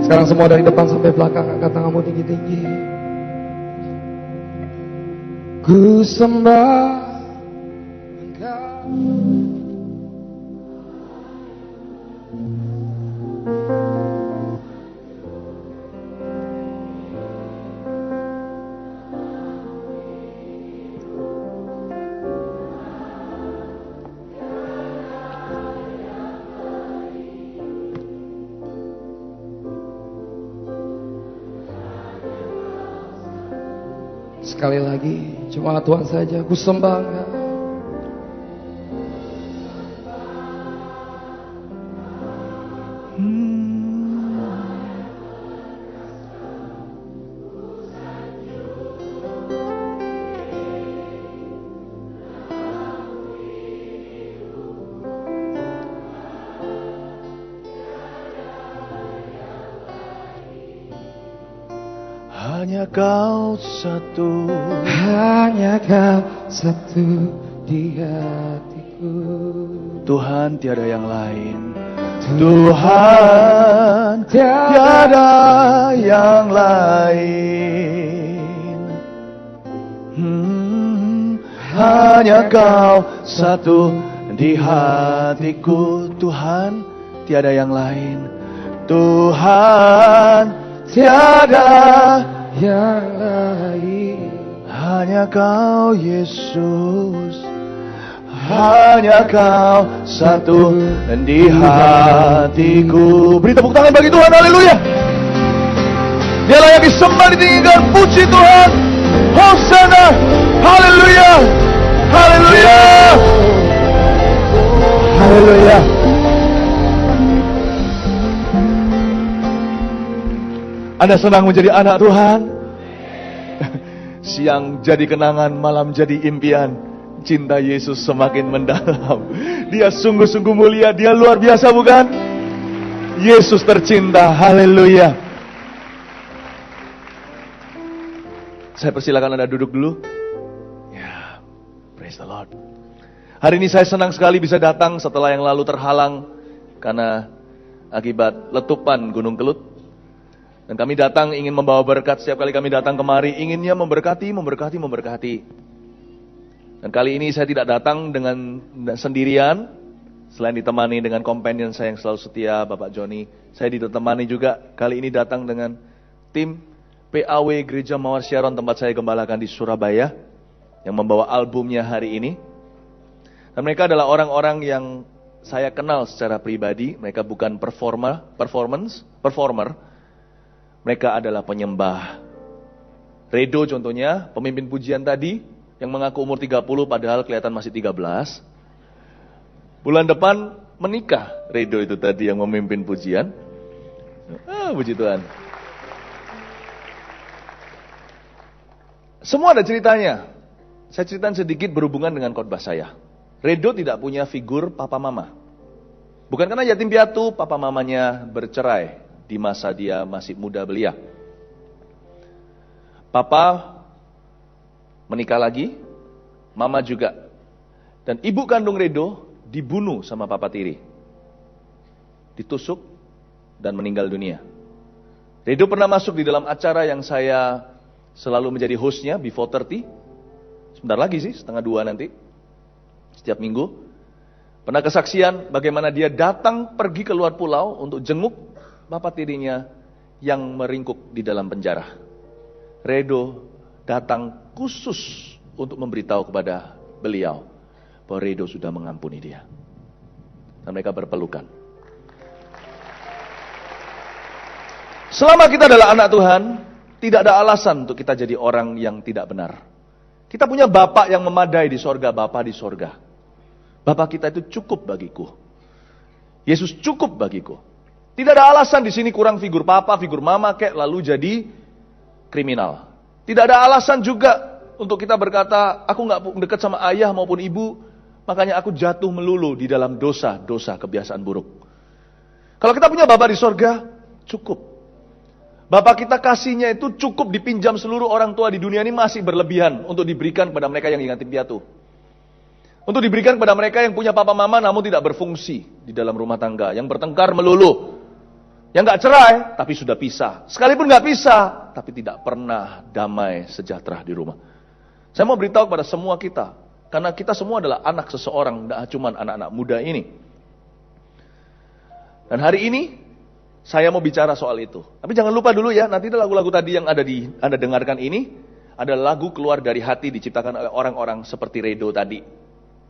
Sekarang semua dari depan sampai belakang, angkat tanganmu tinggi-tinggi. Ku sembah Engkau. Sekali lagi, cuma Tuhan saja, ku sembah Engkau. Hanya Kau satu, Hanya Kau satu di hatiku. Tuhan tiada yang lain. Tuhan tiada yang lain. Hanya Kau satu di hatiku. Tuhan tiada yang lain. Tuhan tiada yang lain. hanya Kau Yesus. Hanya Kau satu di hatiku. Beri tepuk tangan bagi Tuhan, haleluya. Dia layak disembah, ditinggikan, puji Tuhan. Hosana, haleluya, haleluya, haleluya. Anda senang menjadi anak Tuhan? Siang jadi kenangan, malam jadi impian. Cinta Yesus semakin mendalam. Dia sungguh-sungguh mulia, Dia luar biasa, bukan? Yesus tercinta, haleluya. Saya persilakan Anda duduk dulu. Ya, praise the Lord. Hari ini saya senang sekali bisa datang setelah yang lalu terhalang karena akibat letupan Gunung Kelut. Dan kami datang ingin membawa berkat. Setiap kali kami datang kemari, inginnya memberkati. Dan kali ini saya tidak datang dengan sendirian. Selain ditemani dengan companion saya yang selalu setia, Bapak Joni. Saya ditemani juga kali ini datang dengan tim PAW Gereja Mawar Syaron, tempat saya gembalakan di Surabaya, yang membawa albumnya hari ini. Dan mereka adalah orang-orang yang saya kenal secara pribadi. Mereka bukan performer. Mereka adalah penyembah. Redo contohnya, pemimpin pujian tadi, yang mengaku umur 30 padahal kelihatan masih 13. Bulan depan menikah, Redo itu tadi yang memimpin pujian. Puji Tuhan. Semua ada ceritanya. Saya ceritakan sedikit berhubungan dengan khotbah saya. Redo tidak punya figur papa mama. Bukan karena yatim piatu, papa mamanya bercerai di masa dia masih muda belia. Papa menikah lagi, mama juga. Dan ibu kandung Redo dibunuh sama papa tiri. Ditusuk dan meninggal dunia. Redo pernah masuk di dalam acara yang saya selalu menjadi hostnya, Before 30. Sebentar lagi sih, 1:30 nanti. Setiap minggu. Pernah kesaksian bagaimana dia datang pergi ke luar pulau untuk jenguk bapak tirinya yang meringkuk di dalam penjara. Redo datang khusus untuk memberitahu kepada beliau bahwa Redo sudah mengampuni dia. Dan mereka berpelukan. Selama kita adalah anak Tuhan, tidak ada alasan untuk kita jadi orang yang tidak benar. Kita punya Bapak yang memadai di sorga, Bapa di sorga. Bapak kita itu cukup bagiku. Yesus cukup bagiku. Tidak ada alasan di sini kurang figur papa, figur mama, kayak lalu jadi kriminal. Tidak ada alasan juga untuk kita berkata, aku gak dekat sama ayah maupun ibu, makanya aku jatuh melulu di dalam dosa-dosa kebiasaan buruk. Kalau kita punya Bapa di sorga, cukup. Bapak kita kasihnya itu cukup dipinjam seluruh orang tua di dunia ini masih berlebihan untuk diberikan kepada mereka yang yatim piatu. Untuk diberikan kepada mereka yang punya papa mama namun tidak berfungsi di dalam rumah tangga, yang bertengkar melulu. Yang nggak cerai, tapi sudah pisah. Sekalipun nggak pisah, tapi tidak pernah damai sejahtera di rumah. Saya mau beritahu kepada semua kita, karena kita semua adalah anak seseorang, tidak cuma anak-anak muda ini. Dan hari ini, saya mau bicara soal itu. Tapi jangan lupa dulu ya, nanti lagu-lagu tadi yang ada di Anda dengarkan ini, ada lagu keluar dari hati diciptakan oleh orang-orang seperti Redo tadi.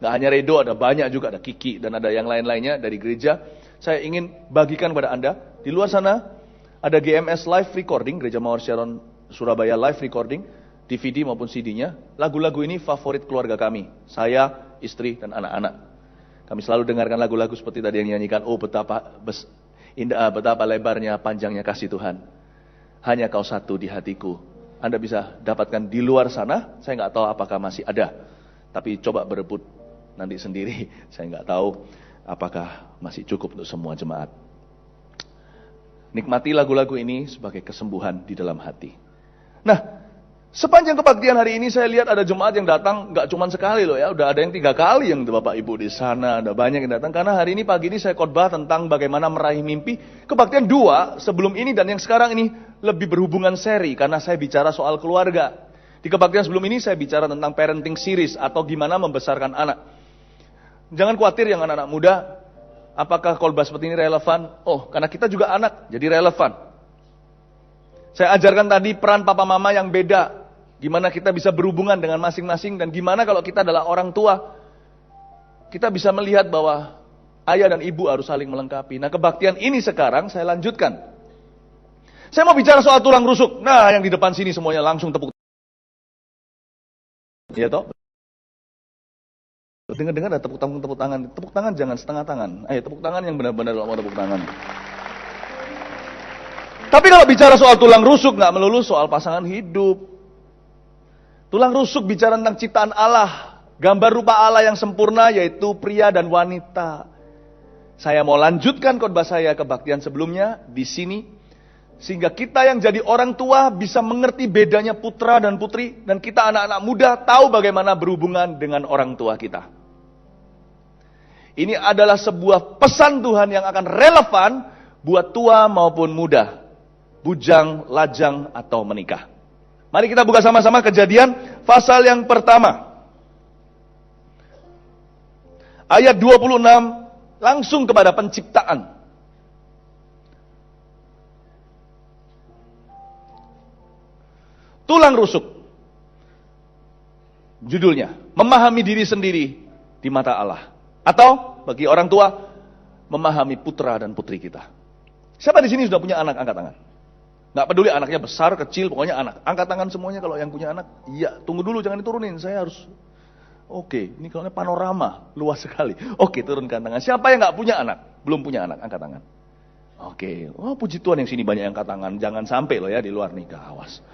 Nggak hanya Redo, ada banyak juga, ada Kiki, dan ada yang lain-lainnya dari gereja. Saya ingin bagikan kepada Anda, di luar sana ada GMS Live Recording, Gereja Mawar Sharon Surabaya Live Recording, DVD maupun CD-nya. Lagu-lagu ini favorit keluarga kami, saya, istri, dan anak-anak. Kami selalu dengarkan lagu-lagu seperti tadi yang nyanyikan, oh betapa indah, betapa lebarnya, panjangnya kasih Tuhan. Hanya kau satu di hatiku. Anda bisa dapatkan di luar sana, saya nggak tahu apakah masih ada. Tapi coba berebut nanti sendiri, saya nggak tahu apakah masih cukup untuk semua jemaat. Nikmati lagu-lagu ini sebagai kesembuhan di dalam hati. Nah, sepanjang kebaktian hari ini saya lihat ada jemaat yang datang nggak cuma sekali loh ya, udah ada yang 3 kali yang Bapak Ibu di sana, ada banyak yang datang. Karena hari ini pagi ini saya khotbah tentang bagaimana meraih mimpi. Kebaktian 2 sebelum ini dan yang sekarang ini lebih berhubungan seri karena saya bicara soal keluarga. Di kebaktian sebelum ini saya bicara tentang parenting series atau gimana membesarkan anak. Jangan khawatir yang anak-anak muda, apakah khotbah seperti ini relevan? Oh, karena kita juga anak, jadi relevan. Saya ajarkan tadi peran papa mama yang beda. Gimana kita bisa berhubungan dengan masing-masing dan gimana kalau kita adalah orang tua. Kita bisa melihat bahwa ayah dan ibu harus saling melengkapi. Nah, kebaktian ini sekarang saya lanjutkan. Saya mau bicara soal tulang rusuk. Nah, yang di depan sini semuanya langsung tepuk. Iya toh? Dengar-dengar ada tepuk tangan. Tepuk tangan jangan setengah tangan. Ayo tepuk tangan yang benar-benar mau tepuk tangan. Tapi kalau bicara soal tulang rusuk nggak melulu soal pasangan hidup. Tulang rusuk bicara tentang ciptaan Allah, gambar rupa Allah yang sempurna yaitu pria dan wanita. Saya mau lanjutkan khotbah saya kebaktian sebelumnya di sini sehingga kita yang jadi orang tua bisa mengerti bedanya putra dan putri dan kita anak-anak muda tahu bagaimana berhubungan dengan orang tua kita. Ini adalah sebuah pesan Tuhan yang akan relevan buat tua maupun muda, bujang, lajang, atau menikah. Mari kita buka sama-sama Kejadian pasal yang pertama. Ayat 26 langsung kepada penciptaan. Tulang rusuk. Judulnya, memahami diri sendiri di mata Allah. Atau bagi orang tua, memahami putra dan putri kita. Siapa di sini sudah punya anak? Angkat tangan. Nggak peduli anaknya besar, kecil, pokoknya anak. Angkat tangan semuanya kalau yang punya anak. Iya, tunggu dulu jangan diturunin. Saya harus. Oke, ini kalau panorama luas sekali. Oke, turunkan tangan. Siapa yang nggak punya anak? Belum punya anak, angkat tangan. Oke, oh puji Tuhan yang sini banyak yang angkat tangan. Jangan sampai loh ya di luar nikah, awas.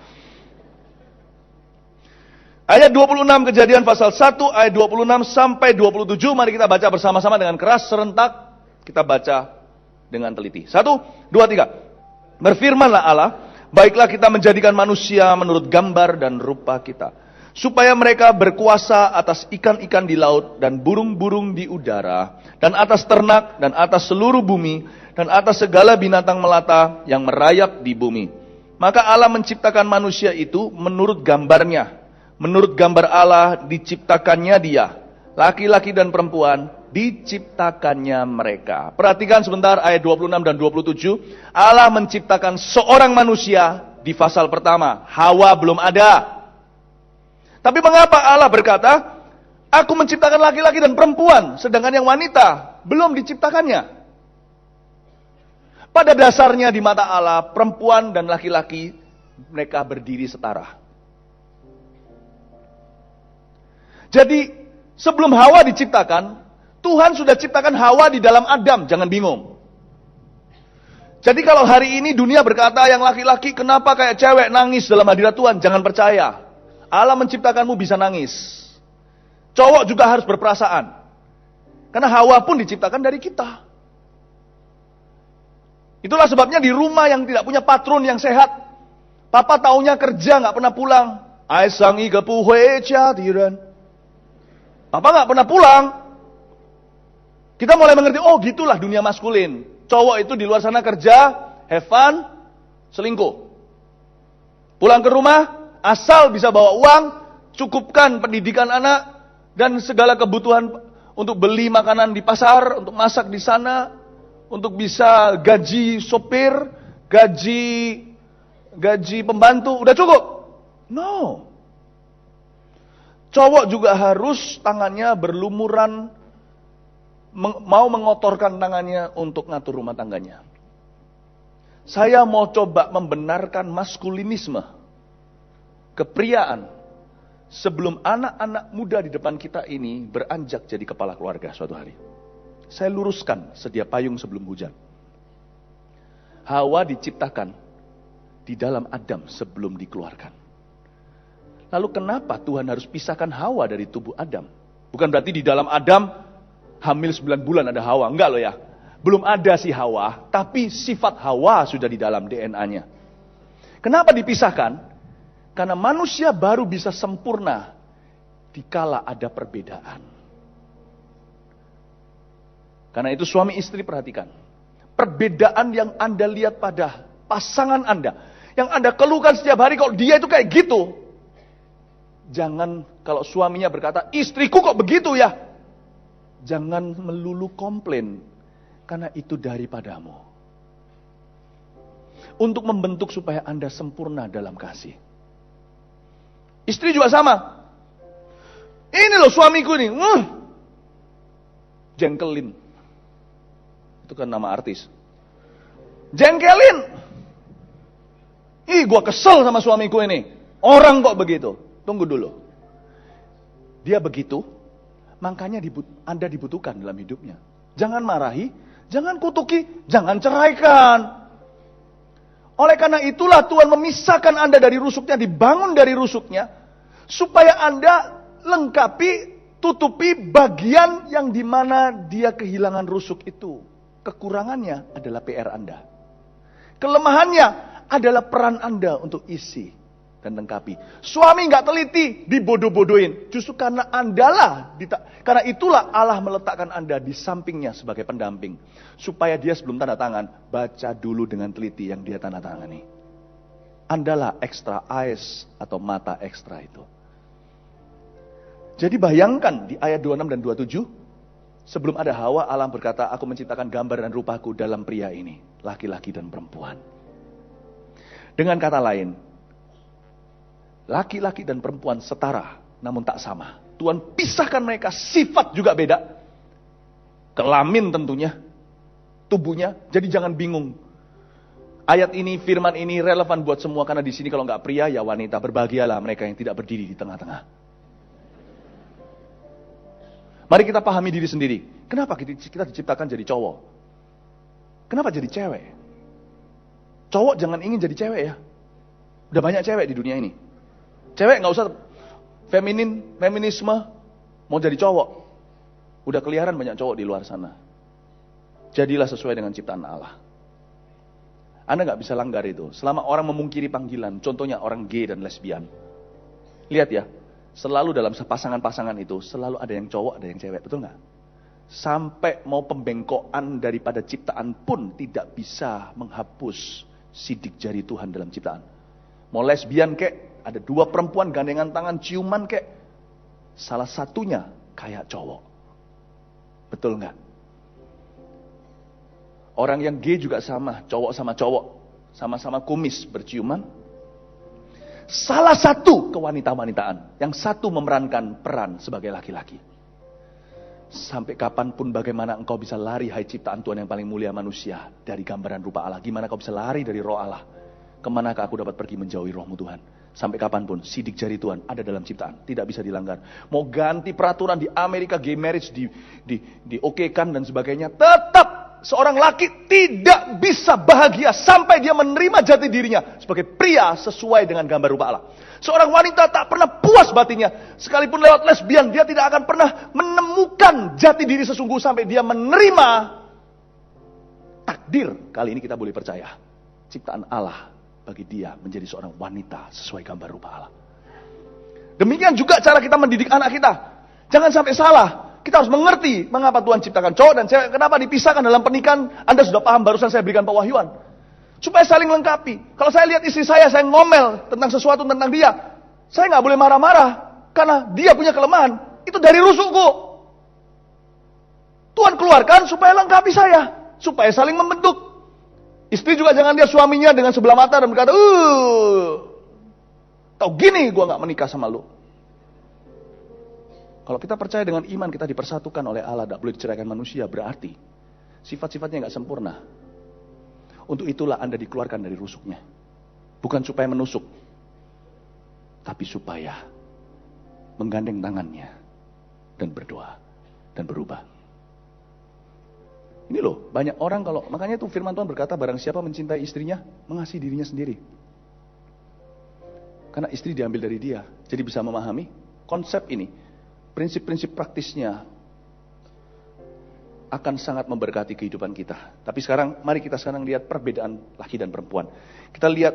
Ayat 26 Kejadian pasal 1 ayat 26 sampai 27. Mari kita baca bersama-sama dengan keras serentak. Kita baca dengan teliti. 1, 2, 3. Berfirmanlah Allah, baiklah kita menjadikan manusia menurut gambar dan rupa kita, supaya mereka berkuasa atas ikan-ikan di laut dan burung-burung di udara, dan atas ternak dan atas seluruh bumi, dan atas segala binatang melata yang merayap di bumi. Maka Allah menciptakan manusia itu menurut gambarnya. Menurut gambar Allah diciptakannya dia, laki-laki dan perempuan diciptakannya mereka. Perhatikan sebentar ayat 26 dan 27. Allah menciptakan seorang manusia di pasal pertama. Hawa belum ada. Tapi mengapa Allah berkata, aku menciptakan laki-laki dan perempuan, sedangkan yang wanita belum diciptakannya? Pada dasarnya di mata Allah, perempuan dan laki-laki mereka berdiri setara. Jadi sebelum Hawa diciptakan, Tuhan sudah ciptakan Hawa di dalam Adam, jangan bingung. Jadi kalau hari ini dunia berkata yang laki-laki kenapa kayak cewek nangis dalam hadirat Tuhan, jangan percaya. Allah menciptakanmu bisa nangis. Cowok juga harus berperasaan. Karena Hawa pun diciptakan dari kita. Itulah sebabnya di rumah yang tidak punya patron yang sehat, papa taunya kerja nggak pernah pulang. Aisangi kepuhe cadiran. Papa nggak pernah pulang. Kita mulai mengerti, oh gitulah dunia maskulin. Cowok itu di luar sana kerja, have fun, selingkuh. Pulang ke rumah, asal bisa bawa uang, cukupkan pendidikan anak, dan segala kebutuhan untuk beli makanan di pasar, untuk masak di sana, untuk bisa gaji sopir, gaji pembantu, udah cukup. No. Cowok juga harus tangannya berlumuran, mau mengotorkan tangannya untuk ngatur rumah tangganya. Saya mau coba membenarkan maskulinisme, kepriaan, sebelum anak-anak muda di depan kita ini beranjak jadi kepala keluarga suatu hari. Saya luruskan sedia payung sebelum hujan. Hawa diciptakan di dalam Adam sebelum dikeluarkan. Lalu kenapa Tuhan harus pisahkan Hawa dari tubuh Adam? Bukan berarti di dalam Adam hamil 9 bulan ada Hawa. Enggak loh ya. Belum ada si Hawa, tapi sifat Hawa sudah di dalam DNA-nya. Kenapa dipisahkan? Karena manusia baru bisa sempurna dikala ada perbedaan. Karena itu suami istri perhatikan. Perbedaan yang Anda lihat pada pasangan Anda, yang Anda keluhkan setiap hari kalau dia itu kayak gitu. Jangan kalau suaminya berkata, istriku kok begitu ya. Jangan melulu komplain. Karena itu daripadamu. Untuk membentuk supaya Anda sempurna dalam kasih. Istri juga sama. Ini loh suamiku ini. Jengkelin. Itu kan nama artis. Jengkelin. Gua kesel sama suamiku ini. Orang kok begitu. Tunggu dulu. Dia begitu. Makanya Anda dibutuhkan dalam hidupnya. Jangan marahi, jangan kutuki, jangan ceraikan. Oleh karena itulah Tuhan memisahkan Anda dari rusuknya, dibangun dari rusuknya, supaya Anda lengkapi, tutupi bagian yang dimana dia kehilangan rusuk itu. Kekurangannya adalah PR Anda. Kelemahannya adalah peran Anda untuk isi dan lengkapi. Suami nggak teliti, dibodoh-bodohin. Justru karena karena itulah Allah meletakkan Anda di sampingnya sebagai pendamping. Supaya dia sebelum tanda tangan, baca dulu dengan teliti yang dia tanda tangani. Andalah extra eyes atau mata ekstra itu. Jadi bayangkan di ayat 26 dan 27, sebelum ada Hawa, Allah berkata, aku menciptakan gambar dan rupaku dalam pria ini, laki-laki dan perempuan. Dengan kata lain, laki-laki dan perempuan setara, namun tak sama. Tuhan pisahkan mereka, sifat juga beda. Kelamin tentunya, tubuhnya. Jadi jangan bingung. Ayat ini, firman ini relevan buat semua. Karena di sini kalau nggak pria, ya wanita. Berbahagialah mereka yang tidak berdiri di tengah-tengah. Mari kita pahami diri sendiri. Kenapa kita diciptakan jadi cowok? Kenapa jadi cewek? Cowok jangan ingin jadi cewek ya. Udah banyak cewek di dunia ini. Cewek gak usah feminisme, mau jadi cowok. Udah keliaran banyak cowok di luar sana. Jadilah sesuai dengan ciptaan Allah. Anda gak bisa langgar itu. Selama orang memungkiri panggilan, contohnya orang gay dan lesbian. Lihat ya, selalu dalam pasangan-pasangan itu, selalu ada yang cowok, ada yang cewek. Betul gak? Sampai mau pembengkokan daripada ciptaan pun tidak bisa menghapus sidik jari Tuhan dalam ciptaan. Mau lesbian kek, ada 2 perempuan gandengan tangan ciuman kek, salah satunya kayak cowok. Betul nggak? Orang yang gay juga sama, cowok sama cowok, sama-sama kumis berciuman. Salah satu kewanita-wanitaan, yang satu memerankan peran sebagai laki-laki. Sampai kapanpun bagaimana engkau bisa lari, hai ciptaan Tuhan yang paling mulia manusia, dari gambaran rupa Allah. Gimana kau bisa lari dari roh Allah? Kemanakah aku dapat pergi menjauhi rohmu Tuhan? Sampai kapanpun sidik jari Tuhan ada dalam ciptaan, tidak bisa dilanggar. Mau ganti peraturan di Amerika, gay marriage diokekan dan sebagainya, tetap seorang laki tidak bisa bahagia sampai dia menerima jati dirinya sebagai pria sesuai dengan gambar rupa Allah. Seorang wanita tak pernah puas batinnya, sekalipun lewat lesbian dia tidak akan pernah menemukan jati diri sesungguh sampai dia menerima takdir. Kali ini kita boleh percaya ciptaan Allah bagi dia menjadi seorang wanita sesuai gambar rupa Allah. Demikian juga cara kita mendidik anak kita. Jangan sampai salah. Kita harus mengerti mengapa Tuhan ciptakan cowok dan cewek. Kenapa dipisahkan dalam pernikahan. Anda sudah paham, barusan saya berikan pewahyuan. Supaya saling lengkapi. Kalau saya lihat istri saya ngomel tentang sesuatu tentang dia, saya nggak boleh marah-marah. Karena dia punya kelemahan. Itu dari rusukku. Tuhan keluarkan supaya lengkapi saya. Supaya saling membentuk. Istri juga jangan lihat suaminya dengan sebelah mata dan berkata, tau gini gue gak menikah sama lu. Kalau kita percaya dengan iman kita dipersatukan oleh Allah, tidak boleh diceraikan manusia, berarti sifat-sifatnya gak sempurna. Untuk itulah Anda dikeluarkan dari rusuknya. Bukan supaya menusuk, tapi supaya menggandeng tangannya dan berdoa dan berubah. Ini loh, banyak orang makanya itu firman Tuhan berkata, barang siapa mencintai istrinya, mengasihi dirinya sendiri. Karena istri diambil dari dia. Jadi bisa memahami konsep ini. Prinsip-prinsip praktisnya akan sangat memberkati kehidupan kita. Tapi sekarang, mari kita sekarang lihat perbedaan laki dan perempuan. Kita lihat,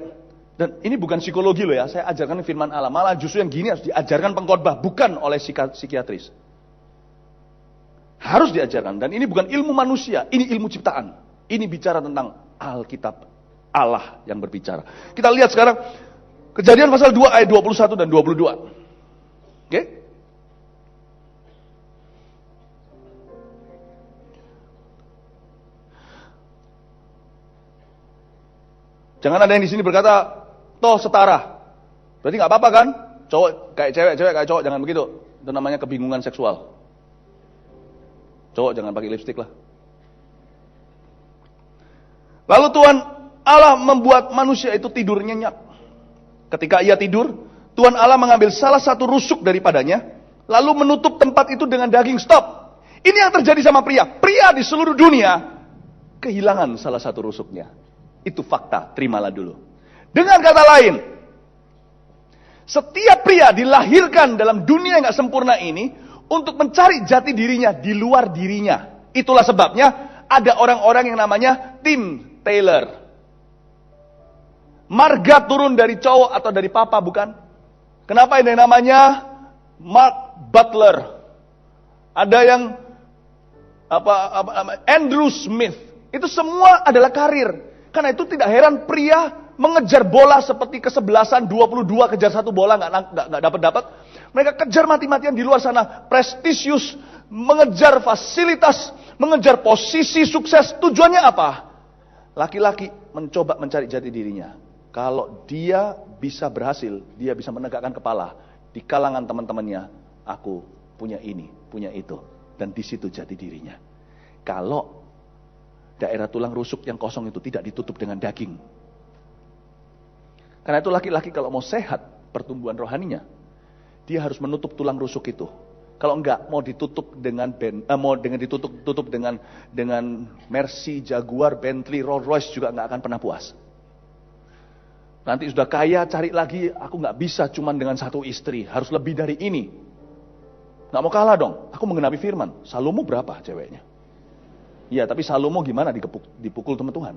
dan ini bukan psikologi loh ya, saya ajarkan firman Allah. Malah justru yang gini harus diajarkan pengkhotbah, bukan oleh psikiatris. Harus diajarkan. Dan ini bukan ilmu manusia, ini ilmu ciptaan. Ini bicara tentang Alkitab, Allah yang berbicara. Kita lihat sekarang, Kejadian pasal 2 ayat 21 dan 22. Oke? Jangan ada yang di sini berkata, toh setara. Berarti nggak apa-apa kan? Cowok kayak cewek, cewek kayak cowok, jangan begitu. Itu namanya kebingungan seksual. Cowok jangan pakai lipstik lah. Lalu Tuhan Allah membuat manusia itu tidur nyenyak. Ketika ia tidur, Tuhan Allah mengambil salah satu rusuk daripadanya, lalu menutup tempat itu dengan daging. Stop. Ini yang terjadi sama pria. Pria di seluruh dunia kehilangan salah satu rusuknya. Itu fakta, terimalah dulu. Dengan kata lain, setiap pria dilahirkan dalam dunia yang gak sempurna ini untuk mencari jati dirinya di luar dirinya. Itulah sebabnya ada orang-orang yang namanya Tim Taylor. Marga turun dari cowok atau dari papa, bukan? Kenapa ini namanya Mark Butler? Ada yang Andrew Smith. Itu semua adalah karir. Karena itu tidak heran pria mengejar bola seperti kesebelasan 22 kejar satu bola nggak dapat. Mereka kejar mati-matian di luar sana, prestisius, mengejar fasilitas, mengejar posisi sukses. Tujuannya apa? Laki-laki mencoba mencari jati dirinya. Kalau dia bisa berhasil, dia bisa menegakkan kepala di kalangan teman-temannya. Aku punya ini, punya itu, dan di situ jati dirinya. Kalau daerah tulang rusuk yang kosong itu tidak ditutup dengan daging. Karena itu laki-laki kalau mau sehat pertumbuhan rohaninya, dia harus menutup tulang rusuk itu. Kalau enggak mau ditutup dengan ditutup dengan Mercy, Jaguar, Bentley, Rolls Royce juga enggak akan pernah puas. Nanti sudah kaya cari lagi, aku enggak bisa cuman dengan satu istri, harus lebih dari ini. Enggak mau kalah dong. Aku mengenapi firman. Salomo berapa ceweknya? Iya, tapi Salomo gimana dipukul teman Tuhan?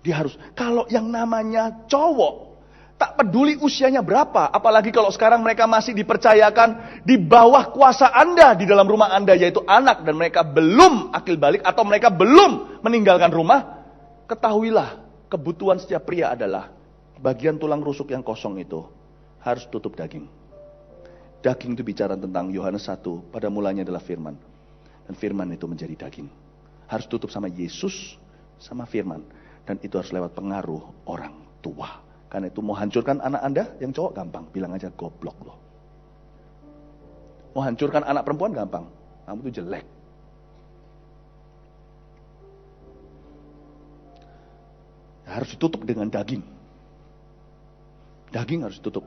Dia harus, kalau yang namanya cowok, tak peduli usianya berapa, apalagi kalau sekarang mereka masih dipercayakan di bawah kuasa Anda di dalam rumah Anda, yaitu anak, dan mereka belum akil balik atau mereka belum meninggalkan rumah, ketahuilah kebutuhan setiap pria adalah bagian tulang rusuk yang kosong itu harus tutup daging. Daging itu bicara tentang Yohanes 1, pada mulanya adalah firman. Dan firman itu menjadi daging. Harus tutup sama Yesus, sama firman. Dan itu harus lewat pengaruh orang tua. Karena itu mau hancurkan anak Anda, yang cowok gampang. Bilang aja goblok loh. Mau hancurkan anak perempuan gampang. Kamu tuh jelek. Harus ditutup dengan daging. Daging harus ditutup.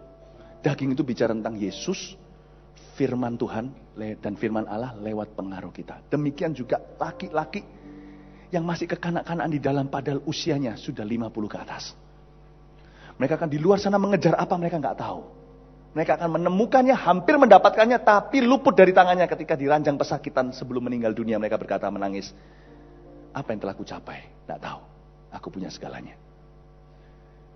Daging itu bicara tentang Yesus, firman Tuhan dan firman Allah lewat pengaruh kita. Demikian juga laki-laki yang masih kekanak-kanakan di dalam padahal usianya sudah 50 ke atas. Mereka akan di luar sana mengejar apa mereka nggak tahu. Mereka akan menemukannya, hampir mendapatkannya, tapi luput dari tangannya ketika diranjang pesakitan sebelum meninggal dunia. Mereka berkata menangis, apa yang telah ku capai? Nggak tahu. Aku punya segalanya.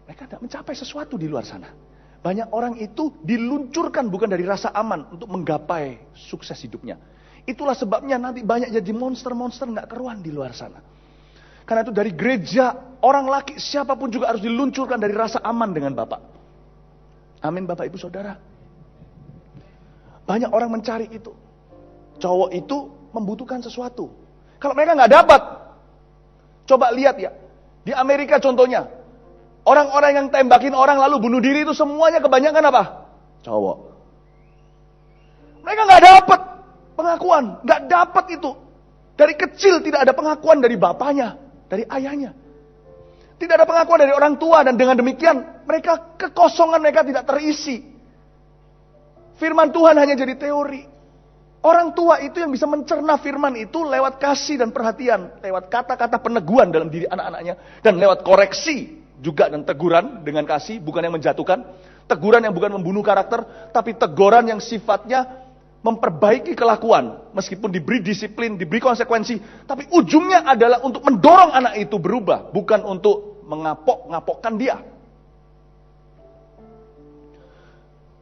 Mereka tidak mencapai sesuatu di luar sana. Banyak orang itu diluncurkan bukan dari rasa aman untuk menggapai sukses hidupnya. Itulah sebabnya nanti banyak jadi monster-monster nggak keruan di luar sana. Karena itu dari gereja, orang laki siapapun juga harus diluncurkan dari rasa aman dengan Bapak. Amin Bapak Ibu Saudara. Banyak orang mencari itu. Cowok itu membutuhkan sesuatu. Kalau mereka nggak dapat, coba lihat ya. Di Amerika contohnya, orang-orang yang tembakin orang lalu bunuh diri itu semuanya kebanyakan apa? Cowok. Mereka nggak dapat pengakuan, nggak dapat itu. Dari kecil tidak ada pengakuan dari bapaknya, dari ayahnya. Tidak ada pengakuan dari orang tua, dan dengan demikian mereka kekosongan mereka tidak terisi. Firman Tuhan hanya jadi teori. Orang tua itu yang bisa mencerna firman itu lewat kasih dan perhatian, lewat kata-kata peneguhan dalam diri anak-anaknya, dan lewat koreksi juga dan teguran dengan kasih, bukan yang menjatuhkan. Teguran yang bukan membunuh karakter, tapi teguran yang sifatnya memperbaiki kelakuan. Meskipun diberi disiplin, diberi konsekuensi, tapi ujungnya adalah untuk mendorong anak itu berubah, bukan untuk mengapok-ngapokkan dia.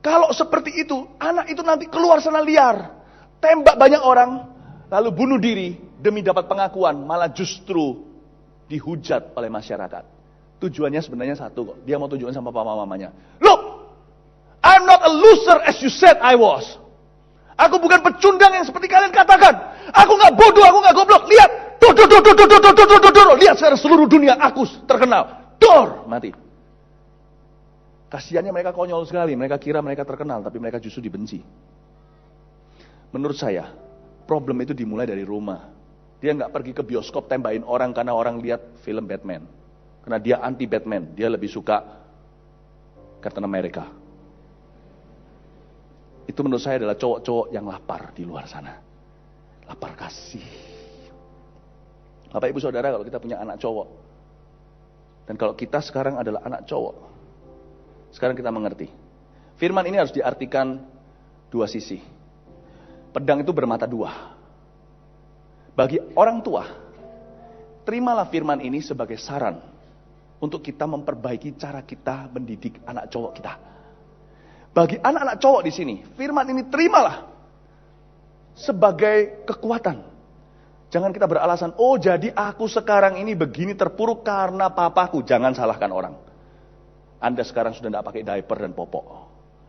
Kalau seperti itu, anak itu nanti keluar sana liar, tembak banyak orang, lalu bunuh diri demi dapat pengakuan, malah justru dihujat oleh masyarakat. Tujuannya sebenarnya satu kok, dia mau tunjukkan sama papa mamanya. Look, I'm not a loser as you said I was. Aku bukan pecundang yang seperti kalian katakan. Aku gak bodoh, aku gak goblok. Lihat, lihat sekarang seluruh dunia aku terkenal. Dor, mati. Kasiannya mereka konyol sekali. Mereka kira mereka terkenal, tapi mereka justru dibenci. Menurut saya, problem itu dimulai dari rumah. Dia gak pergi ke bioskop tembakin orang karena orang lihat film Batman. Karena dia anti Batman. Dia lebih suka Captain America. Itu menurut saya adalah cowok-cowok yang lapar di luar sana. Lapar kasih. Bapak Ibu Saudara, kalau kita punya anak cowok, dan kalau kita sekarang adalah anak cowok, sekarang kita mengerti. Firman ini harus diartikan dua sisi. Pedang itu bermata dua. Bagi orang tua, terimalah firman ini sebagai saran untuk kita memperbaiki cara kita mendidik anak cowok kita. Bagi anak-anak cowok di sini, firman ini terimalah sebagai kekuatan. Jangan kita beralasan, oh jadi aku sekarang ini begini terpuruk karena papaku. Jangan salahkan orang. Anda sekarang sudah tidak pakai diaper dan popok.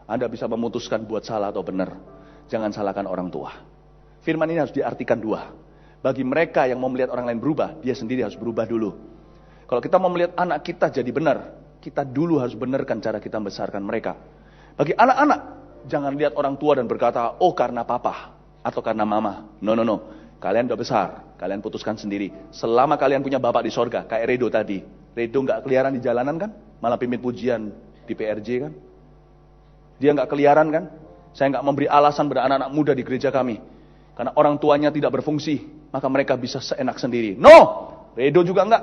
Anda bisa memutuskan buat salah atau benar. Jangan salahkan orang tua. Firman ini harus diartikan dua. Bagi mereka yang mau melihat orang lain berubah, dia sendiri harus berubah dulu. Kalau kita mau melihat anak kita jadi benar, kita dulu harus benarkan cara kita membesarkan mereka. Bagi anak-anak, jangan lihat orang tua dan berkata, oh karena papa atau karena mama. No. Kalian udah besar, kalian putuskan sendiri. Selama kalian punya bapak di sorga, kayak Redo tadi. Redo gak keliaran di jalanan kan? Malah pimpin pujian di PRJ kan? Dia gak keliaran kan? Saya gak memberi alasan pada anak-anak muda di gereja kami. Karena orang tuanya tidak berfungsi, maka mereka bisa seenak sendiri. No! Redo juga enggak.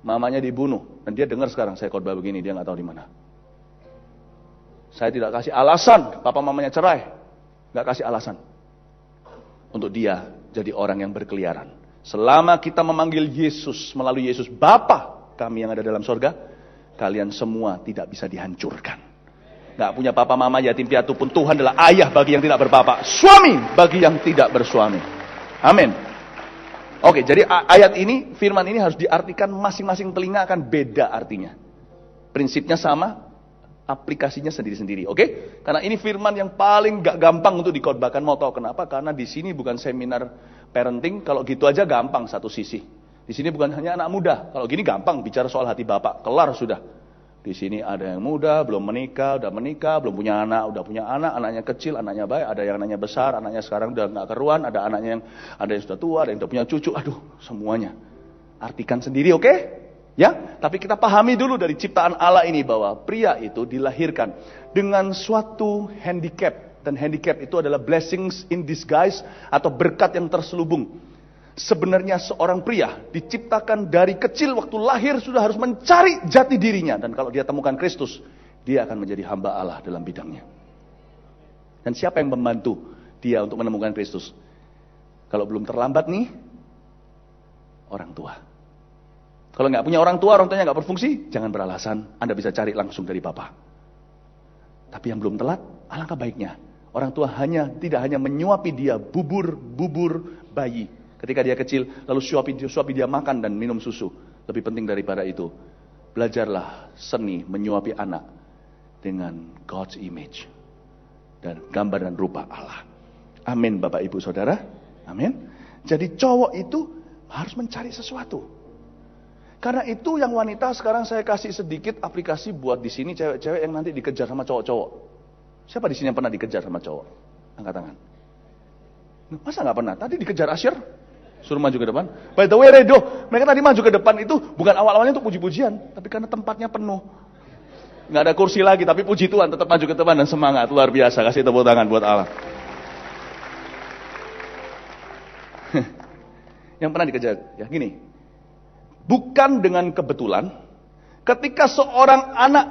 Mamanya dibunuh. Dan dia dengar sekarang saya khotbah begini, dia gak tahu di mana. Saya tidak kasih alasan, papa mamanya cerai. Gak kasih alasan. Untuk dia jadi orang yang berkeliaran. Selama kita memanggil Yesus, melalui Yesus, Bapa kami yang ada dalam sorga, kalian semua tidak bisa dihancurkan. Gak punya papa mama yatim piatu pun, Tuhan adalah ayah bagi yang tidak berpapa, suami bagi yang tidak bersuami. Amin. Oke, jadi ayat ini, firman ini harus diartikan masing-masing telinga akan beda artinya. Prinsipnya sama, aplikasinya sendiri-sendiri, oke? Karena ini firman yang paling gak gampang untuk dikhotbahkan. Mau tahu kenapa? Karena di sini bukan seminar parenting. Kalau gitu aja gampang satu sisi. Di sini bukan hanya anak muda. Kalau gini gampang bicara soal hati bapak, kelar sudah. Di sini ada yang muda, belum menikah, udah menikah, belum punya anak, udah punya anak, anaknya kecil, anaknya baik, ada yang anaknya besar, anaknya sekarang udah gak keruan, ada anaknya yang ada yang sudah tua, ada yang udah punya cucu. Aduh, semuanya. Artikan sendiri, oke? Ya, tapi kita pahami dulu dari ciptaan Allah ini bahwa pria itu dilahirkan dengan suatu handicap. Dan handicap itu adalah blessings in disguise atau berkat yang terselubung. Sebenarnya seorang pria diciptakan dari kecil waktu lahir sudah harus mencari jati dirinya. Dan kalau dia temukan Kristus, dia akan menjadi hamba Allah dalam bidangnya. Dan siapa yang membantu dia untuk menemukan Kristus? Kalau belum terlambat nih, orang tua. Kalau nggak punya orang tuanya nggak berfungsi, jangan beralasan. Anda bisa cari langsung dari Bapa. Tapi yang belum telat, alangkah baiknya orang tua tidak hanya menyuapi dia bubur bayi Ketika dia kecil, lalu suapi dia makan dan minum susu. Lebih penting daripada itu, belajarlah seni menyuapi anak dengan God's image. Dan gambar dan rupa Allah. Amin Bapak Ibu Saudara. Amin. Jadi cowok itu harus mencari sesuatu. Karena itu yang wanita sekarang saya kasih sedikit aplikasi buat di sini cewek-cewek yang nanti dikejar sama cowok-cowok. Siapa di sini yang pernah dikejar sama cowok? Angkat tangan. Masa nggak pernah? Tadi dikejar Asyir, suruh maju ke depan. By the way Redo, mereka tadi maju ke depan itu bukan awal-awalnya untuk puji-pujian, tapi karena tempatnya penuh. Nggak ada kursi lagi, tapi puji Tuhan tetap maju ke depan dan semangat. Luar biasa, kasih tepuk tangan buat Allah. Yang pernah dikejar, ya gini. Bukan dengan kebetulan, ketika seorang anak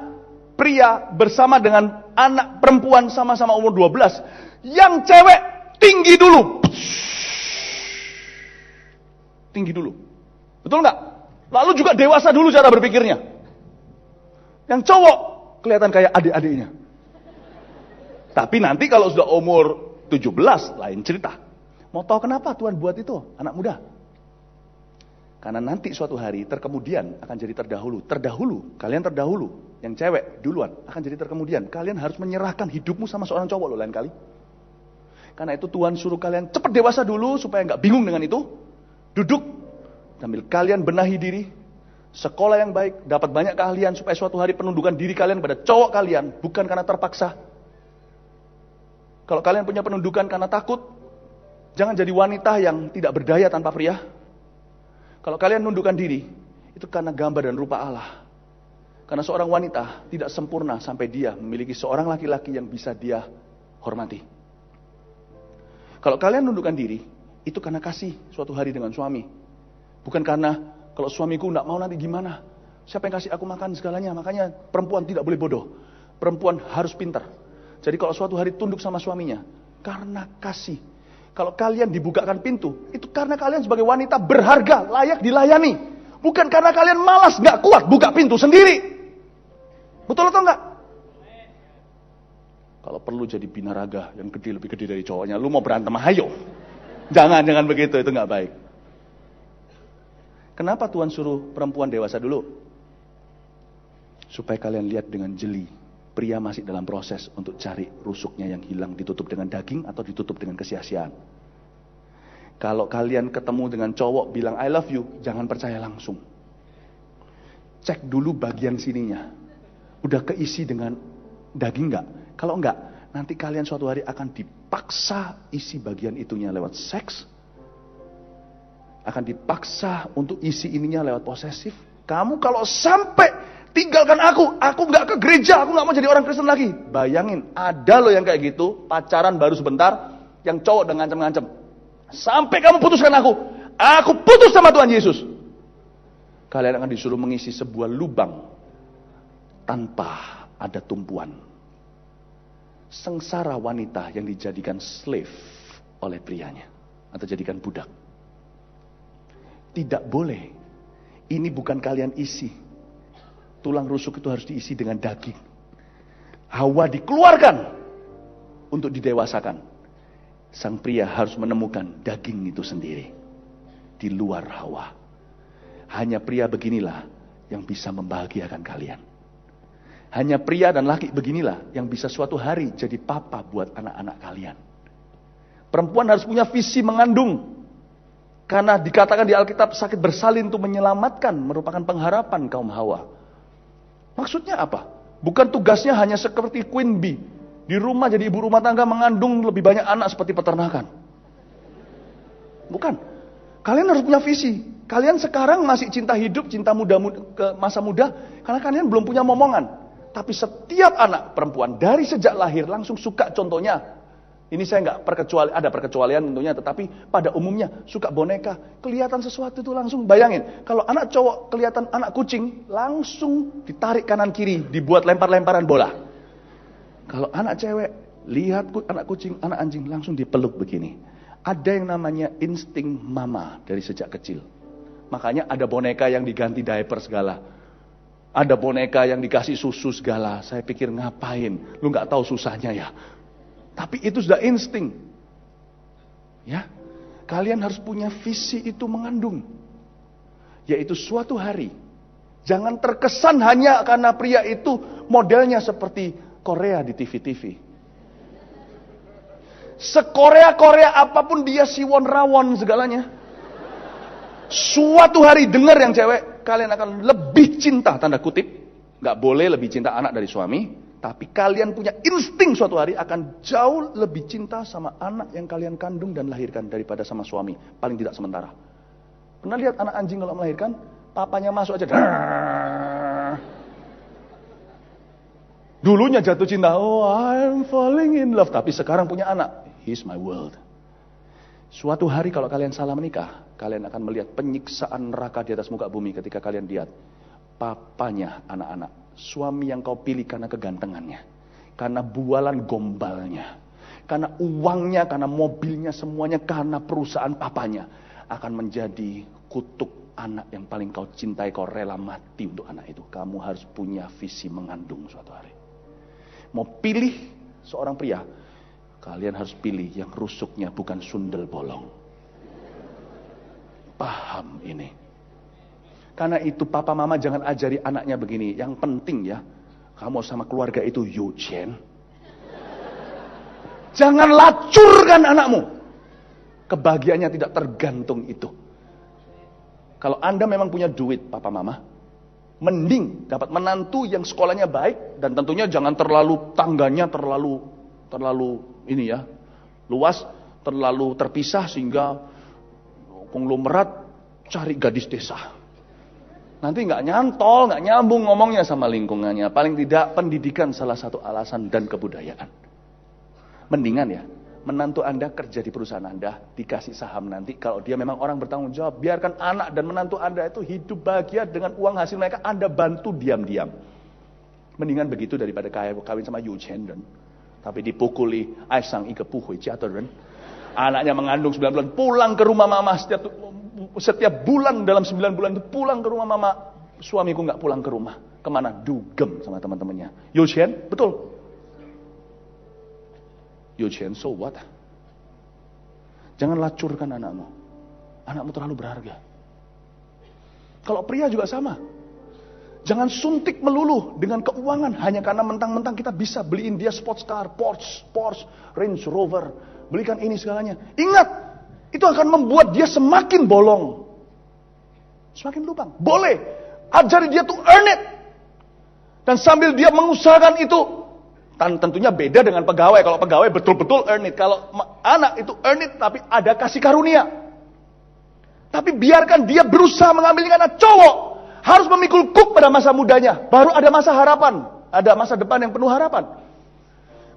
pria bersama dengan anak perempuan sama-sama umur 12, yang cewek tinggi dulu. Tinggi dulu. Betul nggak? Lalu juga dewasa dulu cara berpikirnya. Yang cowok kelihatan kayak adik-adiknya. Tapi nanti kalau sudah umur 17, lain cerita. Mau tahu kenapa Tuhan buat itu, anak muda? Karena nanti suatu hari terkemudian akan jadi terdahulu. Kalian terdahulu. Yang cewek duluan akan jadi terkemudian. Kalian harus menyerahkan hidupmu sama seorang cowok loh lain kali. Karena itu Tuhan suruh kalian cepat dewasa dulu supaya nggak bingung dengan itu. Duduk sambil kalian benahi diri. Sekolah yang baik, dapat banyak keahlian supaya suatu hari penundukan diri kalian pada cowok kalian. Bukan karena terpaksa. Kalau kalian punya penundukan karena takut, jangan jadi wanita yang tidak berdaya tanpa pria. Kalau kalian nundukkan diri, itu karena gambar dan rupa Allah. Karena seorang wanita tidak sempurna sampai dia memiliki seorang laki-laki yang bisa dia hormati. Kalau kalian nundukkan diri, itu karena kasih suatu hari dengan suami. Bukan karena kalau suamiku tidak mau nanti gimana. Siapa yang kasih aku makan segalanya. Makanya perempuan tidak boleh bodoh. Perempuan harus pintar. Jadi kalau suatu hari tunduk sama suaminya, karena kasih. Kalau kalian dibukakan pintu, itu karena kalian sebagai wanita berharga, layak dilayani. Bukan karena kalian malas, gak kuat buka pintu sendiri. Betul atau enggak? Kalau perlu jadi binaraga yang lebih gede dari cowoknya, lu mau berantem, ayo. Jangan begitu, itu gak baik. Kenapa Tuhan suruh perempuan dewasa dulu? Supaya kalian lihat dengan jeli. Pria masih dalam proses untuk cari rusuknya yang hilang, ditutup dengan daging atau ditutup dengan kesia-siaan. Kalau kalian ketemu dengan cowok bilang I love you, jangan percaya langsung. Cek dulu bagian sininya. Udah keisi dengan daging enggak? Kalau enggak, nanti kalian suatu hari akan dipaksa isi bagian itunya lewat seks. Akan dipaksa untuk isi ininya lewat posesif. Kamu kalau sampai tinggalkan aku nggak ke gereja, aku nggak mau jadi orang Kristen lagi. Bayangin, ada loh yang kayak gitu, pacaran baru sebentar, yang cowok udah ngancem-ngancem. Sampai kamu putuskan aku putus sama Tuhan Yesus. Kalian akan disuruh mengisi sebuah lubang tanpa ada tumpuan. Sengsara wanita yang dijadikan slave oleh prianya atau jadikan budak. Tidak boleh. Ini bukan kalian isi. Tulang rusuk itu harus diisi dengan daging. Hawa dikeluarkan untuk didewasakan. Sang pria harus menemukan daging itu sendiri. Di luar Hawa. Hanya pria beginilah yang bisa membahagiakan kalian. Hanya pria dan laki beginilah yang bisa suatu hari jadi papa buat anak-anak kalian. Perempuan harus punya visi mengandung. Karena dikatakan di Alkitab sakit bersalin itu menyelamatkan, merupakan pengharapan kaum Hawa. Maksudnya apa? Bukan tugasnya hanya seperti Queen Bee. Di rumah jadi ibu rumah tangga mengandung lebih banyak anak seperti peternakan. Bukan. Kalian harus punya visi. Kalian sekarang masih cinta hidup, cinta muda ke masa muda. Karena kalian belum punya momongan. Tapi setiap anak perempuan dari sejak lahir langsung suka contohnya. Ini saya nggak ada perkecualian tentunya, tetapi pada umumnya suka boneka, kelihatan sesuatu itu langsung bayangin. Kalau anak cowok kelihatan anak kucing, langsung ditarik kanan kiri, dibuat lempar-lemparan bola. Kalau anak cewek lihat anak kucing, anak anjing, langsung dipeluk begini. Ada yang namanya insting mama dari sejak kecil. Makanya ada boneka yang diganti diaper segala. Ada boneka yang dikasih susu segala. Saya pikir ngapain? Lu nggak tahu susahnya ya. Tapi itu sudah insting. Ya. kalian harus punya visi itu mengandung. Yaitu suatu hari, jangan terkesan hanya karena pria itu modelnya seperti Korea di TV-TV. Sekorea-Korea apapun dia, siwon rawon segalanya. Suatu hari dengar yang cewek, kalian akan lebih cinta, tanda kutip. Gak boleh lebih cinta anak dari suami, tapi kalian punya insting suatu hari akan jauh lebih cinta sama anak yang kalian kandung dan lahirkan daripada sama suami. Paling tidak sementara. Pernah lihat anak anjing kalau melahirkan? Papanya masuk aja. Dulunya jatuh cinta. Oh, I'm falling in love. Tapi sekarang punya anak. He's my world. Suatu hari kalau kalian salah menikah, kalian akan melihat penyiksaan neraka di atas muka bumi ketika kalian lihat papanya anak-anak. Suami yang kau pilih karena kegantengannya. Karena bualan gombalnya. Karena uangnya, karena mobilnya, semuanya karena perusahaan papanya. Akan menjadi kutuk anak yang paling kau cintai, kau rela mati untuk anak itu. Kamu harus punya visi mengandung suatu hari. Mau pilih seorang pria, kalian harus pilih yang rusuknya bukan sundel bolong. Paham ini? Karena itu papa mama jangan ajari anaknya begini. Yang penting ya, kamu sama keluarga itu Yuchen. Jangan lacurkan anakmu. Kebahagiaannya tidak tergantung itu. Kalau Anda memang punya duit, papa mama, mending dapat menantu yang sekolahnya baik, dan tentunya jangan terlalu tangganya terlalu ini ya, luas, terlalu terpisah sehingga konglomerat cari gadis desa. Nanti nggak nyantol, nggak nyambung ngomongnya sama lingkungannya. Paling tidak pendidikan salah satu alasan dan kebudayaan. Mendingan ya, menantu Anda kerja di perusahaan Anda, dikasih saham nanti. Kalau dia memang orang bertanggung jawab, biarkan anak dan menantu Anda itu hidup bahagia dengan uang hasil mereka. Anda bantu diam-diam. Mendingan begitu daripada kawin sama Yu Chen dan tapi dipukuli Aisang Ike Puhui Ciatoren. Anaknya mengandung 9 bulan, pulang ke rumah mama setiap bulan dalam 9 bulan itu pulang ke rumah mama. Suamiku nggak pulang ke rumah. Kemana? Dugem sama teman-temannya. Yu Chen, betul. Yu Chen, so what? Jangan lacurkan anakmu. Anakmu terlalu berharga. Kalau pria juga sama. Jangan suntik melulu dengan keuangan hanya karena mentang-mentang kita bisa beliin dia sports car, Porsche, Range Rover, belikan ini segalanya. Ingat, itu akan membuat dia semakin bolong. Semakin lubang. Boleh. Ajari dia to earn it. Dan sambil dia mengusahakan itu, tentunya beda dengan pegawai. Kalau pegawai betul-betul earn it. Kalau anak itu earn it tapi ada kasih karunia. Tapi biarkan dia berusaha mengambil anak cowok. Harus memikul kuk pada masa mudanya. Baru ada masa harapan. Ada masa depan yang penuh harapan.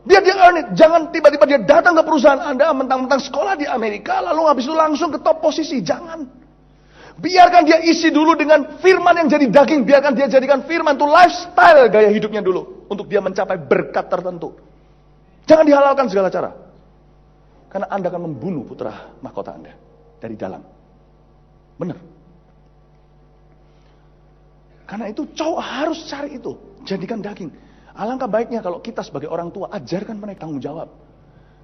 Biar dia earn it. Jangan tiba-tiba dia datang ke perusahaan Anda mentang-mentang sekolah di Amerika. Lalu habis itu langsung ke top posisi. Jangan. Biarkan dia isi dulu dengan firman yang jadi daging. Biarkan dia jadikan firman itu lifestyle gaya hidupnya dulu. Untuk dia mencapai berkat tertentu. Jangan dihalalkan segala cara. Karena Anda akan membunuh putra mahkota Anda. Dari dalam. Benar. Karena itu cowok harus cari itu. Jadikan daging. Alangkah baiknya kalau kita sebagai orang tua ajarkan mereka tanggung jawab.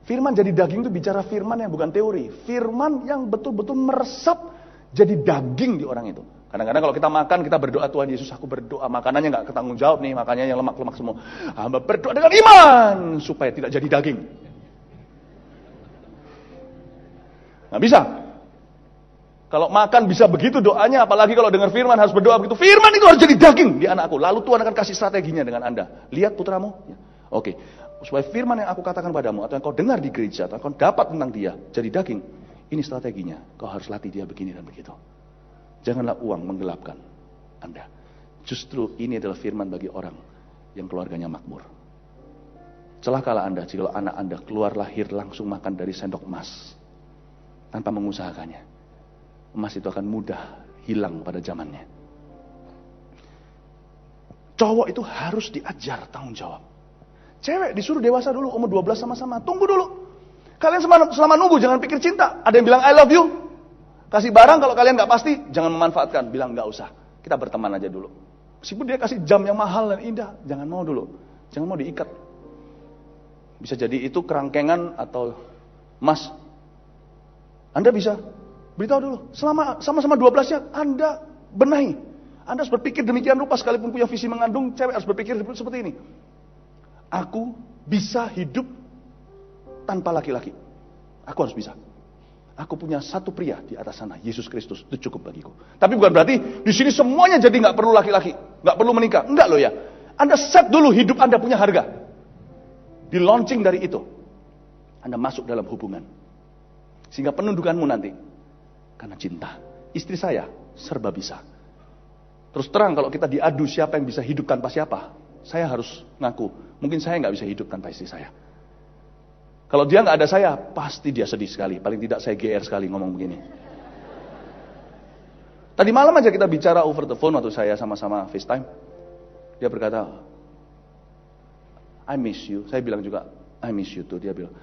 Firman jadi daging itu bicara firman yang bukan teori. Firman yang betul-betul meresap jadi daging di orang itu. Kadang-kadang kalau kita makan, kita berdoa, Tuhan Yesus aku berdoa. Makanannya gak ketanggung jawab nih, makanannya yang lemak-lemak semua. Hamba berdoa dengan iman supaya tidak jadi daging. Gak bisa. Kalau makan bisa begitu doanya, apalagi kalau dengar firman harus berdoa begitu. Firman itu harus jadi daging di anakku. Lalu Tuhan akan kasih strateginya dengan Anda. Lihat putramu. Ya. Oke. Supaya firman yang aku katakan padamu, atau yang kau dengar di gereja, atau kau dapat tentang dia, jadi daging. Ini strateginya. Kau harus latih dia begini dan begitu. Janganlah uang menggelapkan Anda. Justru ini adalah firman bagi orang yang keluarganya makmur. Celakalah Anda jika anak Anda keluar lahir langsung makan dari sendok emas. Tanpa mengusahakannya. Emas itu akan mudah hilang pada zamannya. Cowok itu harus diajar tanggung jawab. Cewek disuruh dewasa dulu, umur 12 sama-sama. Tunggu dulu. Kalian selama nunggu jangan pikir cinta. Ada yang bilang I love you. Kasih barang kalau kalian gak pasti, jangan memanfaatkan. Bilang gak usah. Kita berteman aja dulu. Meskipun dia kasih jam yang mahal dan indah, jangan mau dulu. Jangan mau diikat. Bisa jadi itu kerangkengan atau emas. Anda bisa beritahu dulu. Selama sama-sama 12-nya Anda benahi. Anda harus berpikir demikian rupa, sekalipun punya visi mengandung, cewek harus berpikir seperti ini. Aku bisa hidup tanpa laki-laki. Aku harus bisa. Aku punya satu pria di atas sana, Yesus Kristus, itu cukup bagiku. Tapi bukan berarti di sini semuanya jadi nggak perlu laki-laki, nggak perlu menikah. Enggak loh ya. Anda set dulu hidup Anda punya harga. Di launching dari itu, Anda masuk dalam hubungan. Sehingga penundukanmu nanti karena cinta. Istri saya serba bisa. Terus terang kalau kita diadu siapa yang bisa hidup tanpa siapa, saya harus ngaku, mungkin saya nggak bisa hidup tanpa istri saya. Kalau dia nggak ada saya, pasti dia sedih sekali. Paling tidak saya GR sekali ngomong begini. Tadi malam aja kita bicara over the phone waktu saya sama-sama FaceTime. Dia berkata, I miss you. Saya bilang juga, I miss you too. Dia bilang,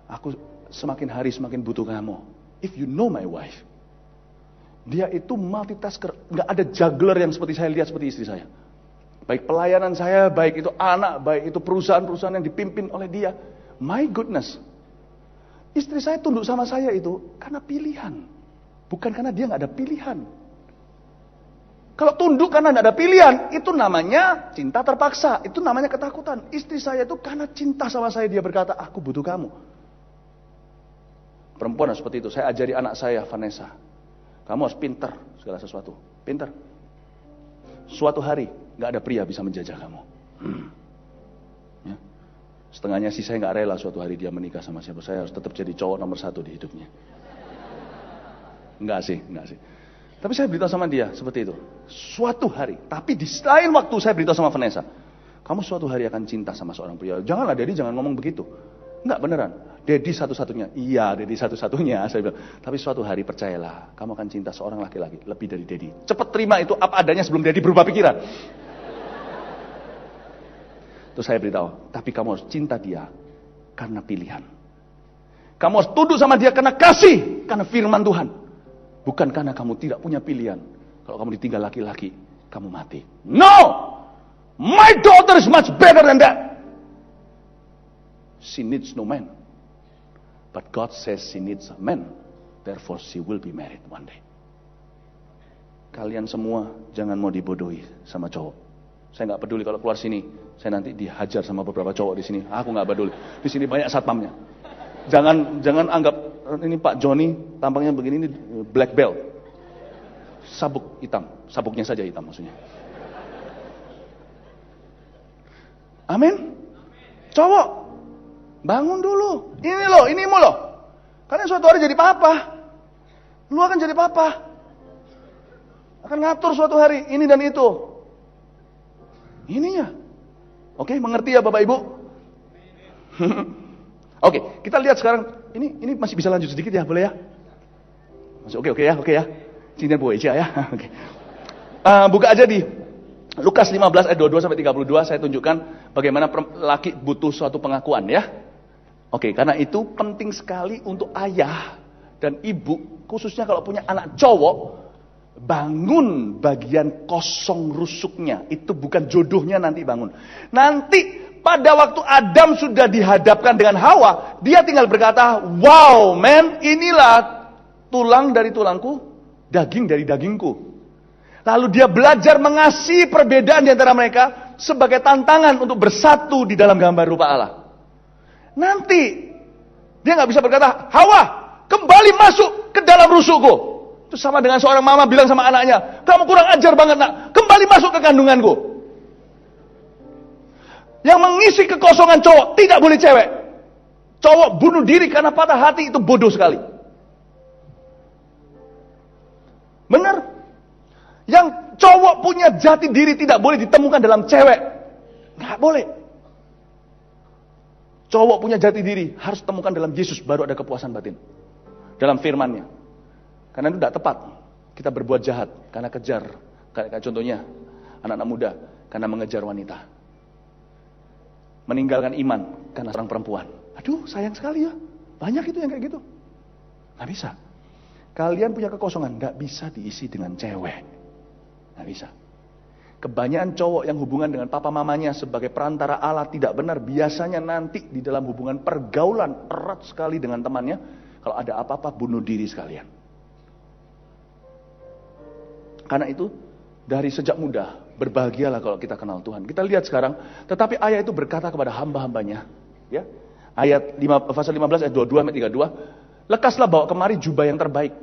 aku semakin hari semakin butuh kamu. If you know my wife. Dia itu multitasker. Nggak ada juggler yang seperti saya lihat seperti istri saya. Baik pelayanan saya, baik itu anak, baik itu perusahaan-perusahaan yang dipimpin oleh dia. My goodness. Istri saya tunduk sama saya itu karena pilihan. Bukan karena dia nggak ada pilihan. Kalau tunduk karena nggak ada pilihan, itu namanya cinta terpaksa. Itu namanya ketakutan. Istri saya itu karena cinta sama saya, dia berkata, aku butuh kamu. Perempuan seperti itu. Saya ajari anak saya, Vanessa. Kamu harus pintar segala sesuatu. Pintar. Suatu hari nggak ada pria bisa menjajah kamu. Ya. Setengahnya sih saya nggak rela suatu hari dia menikah sama siapa. Saya harus tetap jadi cowok nomor 1 di hidupnya. Enggak sih. Tapi saya beritahu sama dia seperti itu. Suatu hari. Tapi di lain waktu saya beritahu sama Vanessa. Kamu suatu hari akan cinta sama seorang pria. Janganlah Daddy, jangan ngomong begitu. Enggak beneran. Daddy satu-satunya. Iya, Daddy satu-satunya. Saya bilang. Tapi suatu hari percayalah. Kamu akan cinta seorang laki-laki. Lebih dari Daddy. Cepat terima itu apa adanya sebelum Daddy berubah pikiran. Terus saya beritahu. Tapi kamu harus cinta dia. Karena pilihan. Kamu harus tunduk sama dia karena kasih. Karena firman Tuhan. Bukan karena kamu tidak punya pilihan. Kalau kamu ditinggal laki-laki, kamu mati. No! My daughter is much better than that. She needs no man. But God says she needs a man. Therefore she will be married one day. Kalian semua jangan mau dibodohi sama cowok. Saya nggak peduli kalau keluar sini, saya nanti dihajar sama beberapa cowok di sini. Aku nggak peduli. Di sini banyak satpamnya. Jangan anggap ini Pak Joni tampangnya begini, ini black belt. Sabuk hitam, sabuknya saja hitam maksudnya. Amin. Cowok, bangun dulu. Inimu loh. Kalian suatu hari jadi papa. Lu akan jadi papa. Akan ngatur suatu hari ini dan itu. Ininya. Oke, mengerti ya Bapak Ibu? Oke, kita lihat sekarang. Ini masih bisa lanjut sedikit ya, boleh ya? Masih oke ya. Cinta Bu Eja ya. Oke. Buka aja di Lukas 15 ayat 22 sampai 32, saya tunjukkan bagaimana laki butuh suatu pengakuan ya. Oke, karena itu penting sekali untuk ayah dan ibu, khususnya kalau punya anak cowok, bangun bagian kosong rusuknya. Itu bukan jodohnya nanti bangun. Nanti pada waktu Adam sudah dihadapkan dengan Hawa, dia tinggal berkata, wow man, inilah tulang dari tulangku, daging dari dagingku. Lalu dia belajar mengasihi perbedaan di antara mereka sebagai tantangan untuk bersatu di dalam gambar rupa Allah. Nanti dia nggak bisa berkata, Hawa, kembali masuk ke dalam rusukku. Itu sama dengan seorang mama bilang sama anaknya, kamu kurang ajar banget nak, kembali masuk ke kandunganku. Yang mengisi kekosongan cowok tidak boleh cewek. Cowok bunuh diri karena patah hati itu bodoh sekali. Benar? Yang cowok punya jati diri tidak boleh ditemukan dalam cewek. Nggak boleh. Cowok punya jati diri harus temukan dalam Yesus, baru ada kepuasan batin. Dalam firman-Nya. Karena itu tidak tepat. Kita berbuat jahat karena kejar. Kayak contohnya anak-anak muda karena mengejar wanita. Meninggalkan iman karena seorang perempuan. Aduh, sayang sekali ya. Banyak itu yang kayak gitu. Nggak bisa. Kalian punya kekosongan, nggak bisa diisi dengan cewek. Nggak bisa. Kebanyakan cowok yang hubungan dengan papa mamanya sebagai perantara Allah tidak benar. Biasanya nanti di dalam hubungan pergaulan erat sekali dengan temannya, Kalau ada apa-apa, bunuh diri sekalian. Karena itu, dari sejak muda, berbahagialah kalau kita kenal Tuhan. Kita lihat sekarang, tetapi ayah itu berkata kepada hamba-hambanya, ya, pasal 15 ayat 22 sampai 32, lekaslah bawa kemari jubah yang terbaik.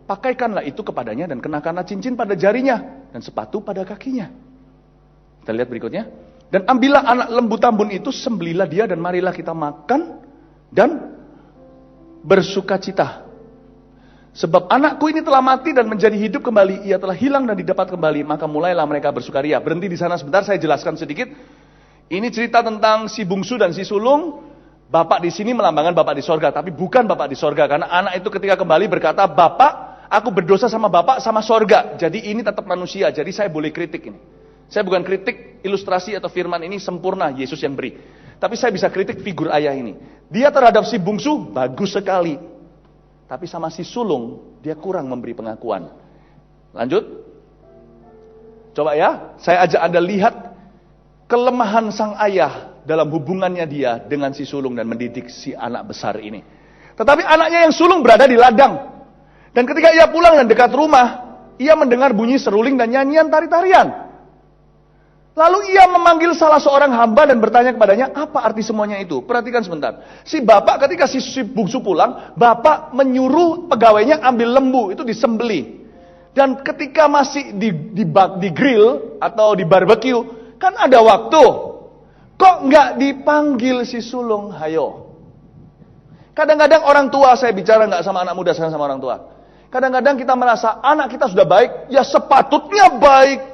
Pakaikanlah itu kepadanya dan kenakanlah cincin pada jarinya dan sepatu pada kakinya. Kita lihat berikutnya. Dan ambillah anak lembu tambun itu, sembelilah dia dan marilah kita makan dan bersukacita. Sebab anakku ini telah mati dan menjadi hidup kembali, ia telah hilang dan didapat kembali, maka mulailah mereka bersukaria. Berhenti di sana sebentar, saya jelaskan sedikit. Ini cerita tentang si bungsu dan si sulung. Bapak di sini melambangkan Bapak di sorga, tapi bukan Bapak di sorga. Karena anak itu ketika kembali berkata, Bapak, aku berdosa sama Bapak sama sorga. Jadi ini tetap manusia, jadi saya boleh kritik ini. Saya bukan kritik ilustrasi atau firman ini sempurna, Yesus yang beri. Tapi saya bisa kritik figur ayah ini. Dia terhadap si bungsu, bagus sekali. Tapi sama si sulung, dia kurang memberi pengakuan. Lanjut. Coba ya, saya ajak Anda lihat kelemahan sang ayah dalam hubungannya dia dengan si sulung dan mendidik si anak besar ini. Tetapi anaknya yang sulung berada di ladang. Dan ketika ia pulang dan dekat rumah, ia mendengar bunyi seruling dan nyanyian tari-tarian. Lalu ia memanggil salah seorang hamba dan bertanya kepadanya, apa arti semuanya itu? Perhatikan sebentar. Si bapak ketika si bungsu pulang, bapak menyuruh pegawainya ambil lembu, itu disembeli. Dan ketika masih di grill atau di barbecue, kan ada waktu. Kok nggak dipanggil si sulung? Hayo. Kadang-kadang orang tua, saya bicara nggak sama anak muda, sekarang sama orang tua. Kadang-kadang kita merasa anak kita sudah baik, ya sepatutnya baik.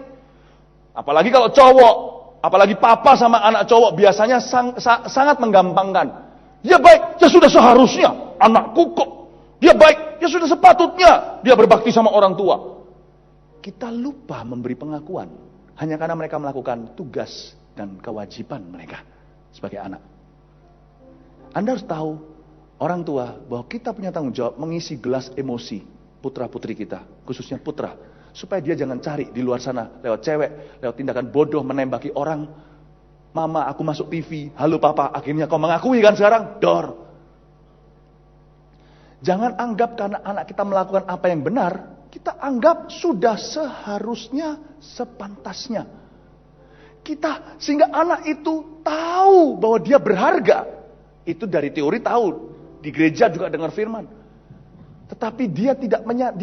Apalagi kalau cowok, apalagi papa sama anak cowok biasanya sangat menggampangkan. Dia baik, ya sudah seharusnya anakku kok. Dia baik, ya sudah sepatutnya dia berbakti sama orang tua. Kita lupa memberi pengakuan hanya karena mereka melakukan tugas dan kewajiban mereka sebagai anak. Anda harus tahu, orang tua, bahwa kita punya tanggung jawab mengisi gelas emosi putra-putri kita, khususnya putra. Supaya dia jangan cari di luar sana, lewat cewek, lewat tindakan bodoh, menembaki orang. Mama, aku masuk TV, halo papa, akhirnya kau mengakui kan sekarang? Dor. Jangan anggap karena anak kita melakukan apa yang benar, kita anggap sudah seharusnya, sepantasnya. Sehingga anak itu tahu bahwa dia berharga. Itu dari teori tahu, di gereja juga dengar firman. Tetapi dia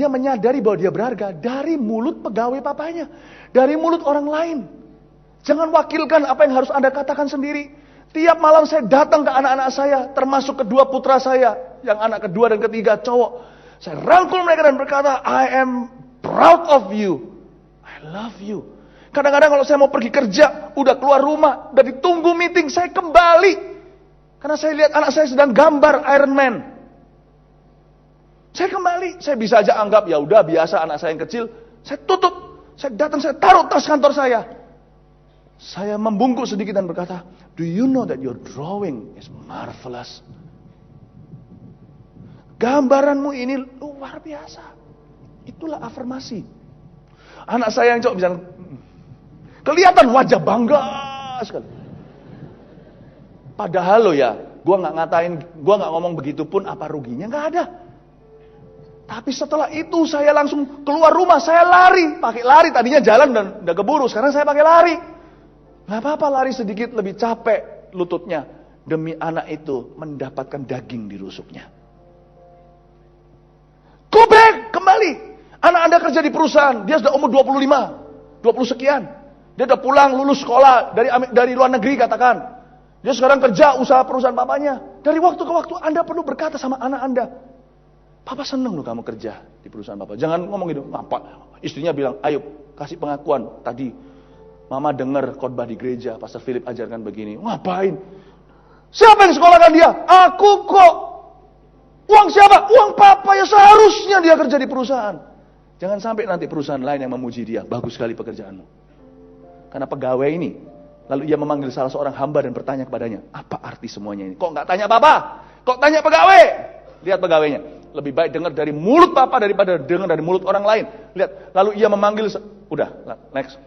menyadari bahwa dia berharga dari mulut pegawai papanya, dari mulut orang lain. Jangan wakilkan apa yang harus Anda katakan sendiri. Tiap malam saya datang ke anak-anak saya, termasuk kedua putra saya, yang anak kedua dan ketiga cowok. Saya rangkul mereka dan berkata, I am proud of you. I love you. Kadang-kadang kalau saya mau pergi kerja, udah keluar rumah, udah ditunggu meeting, saya kembali. Karena saya lihat anak saya sedang gambar Iron Man. Saya kembali, saya bisa aja anggap ya udah biasa anak saya yang kecil, saya tutup, saya datang, saya taruh tas kantor saya. Saya membungkuk sedikit dan berkata, do you know that your drawing is marvelous? Gambaranmu ini luar biasa. Itulah afirmasi. Anak saya yang cowok bisa kelihatan wajah bangga sekali. Padahal lo ya, gua nggak ngomong begitu pun apa ruginya, nggak ada. Tapi setelah itu saya langsung keluar rumah, saya lari, pakai lari. Tadinya jalan dan udah keburu, sekarang saya pakai lari. Gak apa-apa lari sedikit lebih capek lututnya. Demi anak itu mendapatkan daging di rusuknya. Go back, kembali. Anak Anda kerja di perusahaan, dia sudah umur 25, 20 sekian. Dia udah pulang, lulus sekolah dari luar negeri katakan. Dia sekarang kerja usaha perusahaan papanya. Dari waktu ke waktu Anda perlu berkata sama anak Anda, Papa seneng loh kamu kerja di perusahaan Papa. Jangan ngomong gitu. Apa? Istrinya bilang, ayo kasih pengakuan. Tadi Mama dengar khotbah di gereja, Pastor Philip ajarkan begini. Ngapain? Siapa yang sekolahkan dia? Aku kok. Uang siapa? Uang Papa, ya seharusnya dia kerja di perusahaan. Jangan sampai nanti perusahaan lain yang memuji dia. Bagus sekali pekerjaanmu. Karena pegawai ini, lalu ia memanggil salah seorang hamba dan bertanya kepadanya, apa arti semuanya ini? Kok nggak tanya Papa? Kok tanya pegawai? Lihat pegawainya. Lebih baik dengar dari mulut Papa daripada dengar dari mulut orang lain. Lihat, lalu ia memanggil, udah, next.